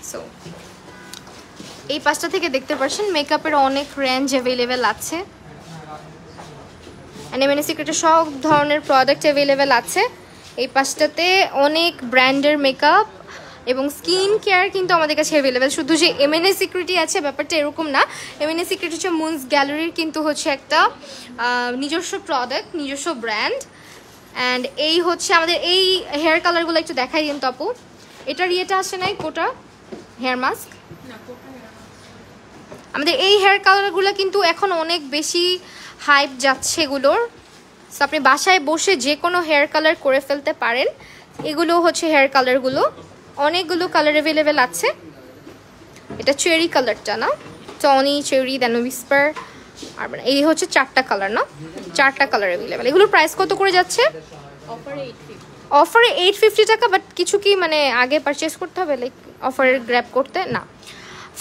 সো এই পাশটা থেকে দেখতে পাচ্ছেন মেকআপের অনেক রেঞ্জ অ্যাভেলেবেল আছে। এমএনএ সিক্রেটের সব ধরনের প্রোডাক্ট অ্যাভেলেবেল আছে। এই পাশটাতে অনেক ব্র্যান্ডের মেকআপ এবং স্কিন কেয়ার কিন্তু আমাদের কাছে অ্যাভেলেবেল। শুধু যে এমএনএ সিক্রেটই আছে ব্যাপারটা এরকম না, এমএনএ সিক্রেট হচ্ছে মুনস গ্যালারির কিন্তু হচ্ছে একটা নিজস্ব প্রোডাক্ট, নিজস্ব ব্র্যান্ড। অ্যান্ড এই হচ্ছে আমাদের এই হেয়ার কালারগুলো একটু দেখাই দিন তো আপু, এটার ইয়েটা আসে নাই কোটা হেয়ার মাস্ক। আমাদের এই হেয়ার কালারগুলো কিন্তু এখন অনেক বেশি হাইপ যাচ্ছে এগুলোর। সো আপনি বাসায় বসে যে কোনো হেয়ার কালার করে ফেলতে পারেন। এগুলো হচ্ছে হেয়ার কালারগুলো, অনেকগুলো কালার অ্যাভেলেবেল আছে। এটা চেরি কালারটা না, টনি, চেরি, দেন উইস্পার, আর এই হচ্ছে 4টা কালার না, 4টা কালার অ্যাভেলেবেল। এগুলোর প্রাইস কত করে যাচ্ছে? অফারে 850 টাকা। বাট কিছু কি মানে আগে পারচেস করতে হবে, লাইক অফারের গ্র্যাব করতে? না,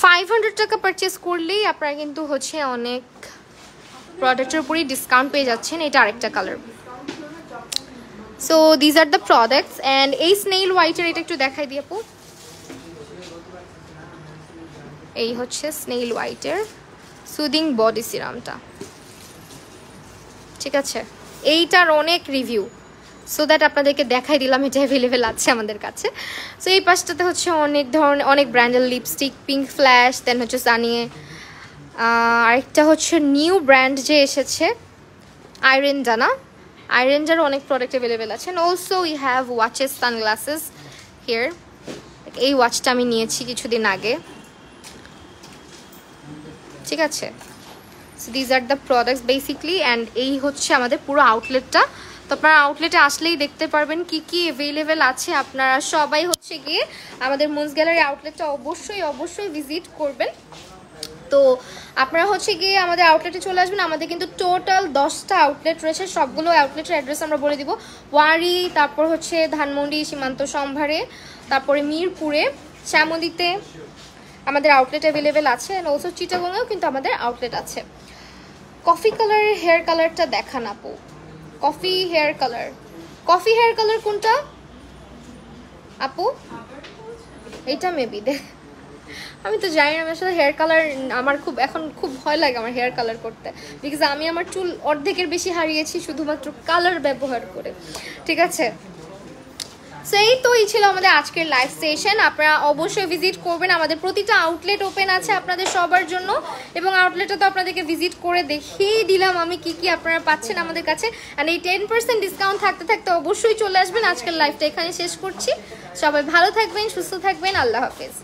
500 টাকা পারচেস করলেই আপনারা কিন্তু হচ্ছে অনেক প্রোডাক্টের উপরই ডিসকাউন্ট পেয়ে যাচ্ছেন। এটা আরেকটা colour. So these are the products. And এই স্নেইল হোয়াইটের এটা একটু দেখাই দিয়ে আপু, এই হচ্ছে স্নেইল হোয়াইটের সুদিং বডি সিরামটা, ঠিক আছে? এইটার অনেক রিভিউ, সো দ্যাট আপনাদেরকে দেখাই দিলাম এটা অ্যাভেলেবেল আছে আমাদের কাছে। সো এই পাশটাতে হচ্ছে অনেক ধরনের অনেক ব্র্যান্ডের লিপস্টিক, পিঙ্ক ফ্ল্যাশ, দেন হচ্ছে সানিয়ে, আরেকটা হচ্ছে নিউ ব্র্যান্ড যে এসেছে আইরেনজা না, আইরেনজার অনেক প্রোডাক্ট অ্যাভেলেবেল আছে। Also we have watches, sunglasses here. এই ওয়াচটা আমি নিয়েছি কিছুদিন আগে, ঠিক আছে? So these are the products basically. And এই হচ্ছে আমাদের পুরো আউটলেটটা। তো আপনারা আউটলেটে আসলেই দেখতে পারবেন কি কি অ্যাভেলেবেল আছে। আপনারা সবাই হচ্ছে গিয়ে আমাদের মুনস গ্যালারি আউটলেটটা অবশ্যই ভিজিট করবেন। তো আপনারা হচ্ছে গিয়ে আমাদের আউটলেটে চলে আসবেন। আমাদের কিন্তু টোটাল 10টা আউটলেট রয়েছে, সবগুলো আউটলেটের অ্যাড্রেস আমরা বলে দিব। ওয়ারি, তারপর হচ্ছে ধানমন্ডি সীমান্ত সম্ভারে, তারপরে মিরপুরে, শ্যামলীতে আমাদের আউটলেট অ্যাভেলেবেল আছে। অ্যান্ড অলসো চিটাগংয়েও কিন্তু আমাদের আউটলেট আছে। কফি কালারের হেয়ার কালারটা দেখান আপু, কফি হেয়ার কালার কোনটা আপু? এইটা মেবি আমি তো জানি না, আমি আসলে হেয়ার কালার আমার এখন খুব ভয় লাগে আমার হেয়ার কালার করতে, বিকজ আমি আমার চুল অর্ধেকের বেশি হারিয়েছি শুধুমাত্র কালার ব্যবহার করে, ঠিক আছে? সেই তো এই ছিল আমাদের আজকের লাইভ সেশন। আপনারা অবশ্যই ভিজিট করবেন, আমাদের প্রতিটা আউটলেট ওপেন আছে আপনাদের সবার জন্য। এবং আউটলেটটা তো আপনাদেরকে ভিজিট করে দেখিয়ে দিলাম আমি কি কি আপনারা পাচ্ছেন আমাদের কাছে। অ্যান্ড এই 10% ডিসকাউন্ট থাকতে থাকতে অবশ্যই চলে আসবেন। আজকের লাইভটা এখানে শেষ করছি। সবাই ভালো থাকবেন, সুস্থ থাকবেন, আল্লাহ হাফেজ।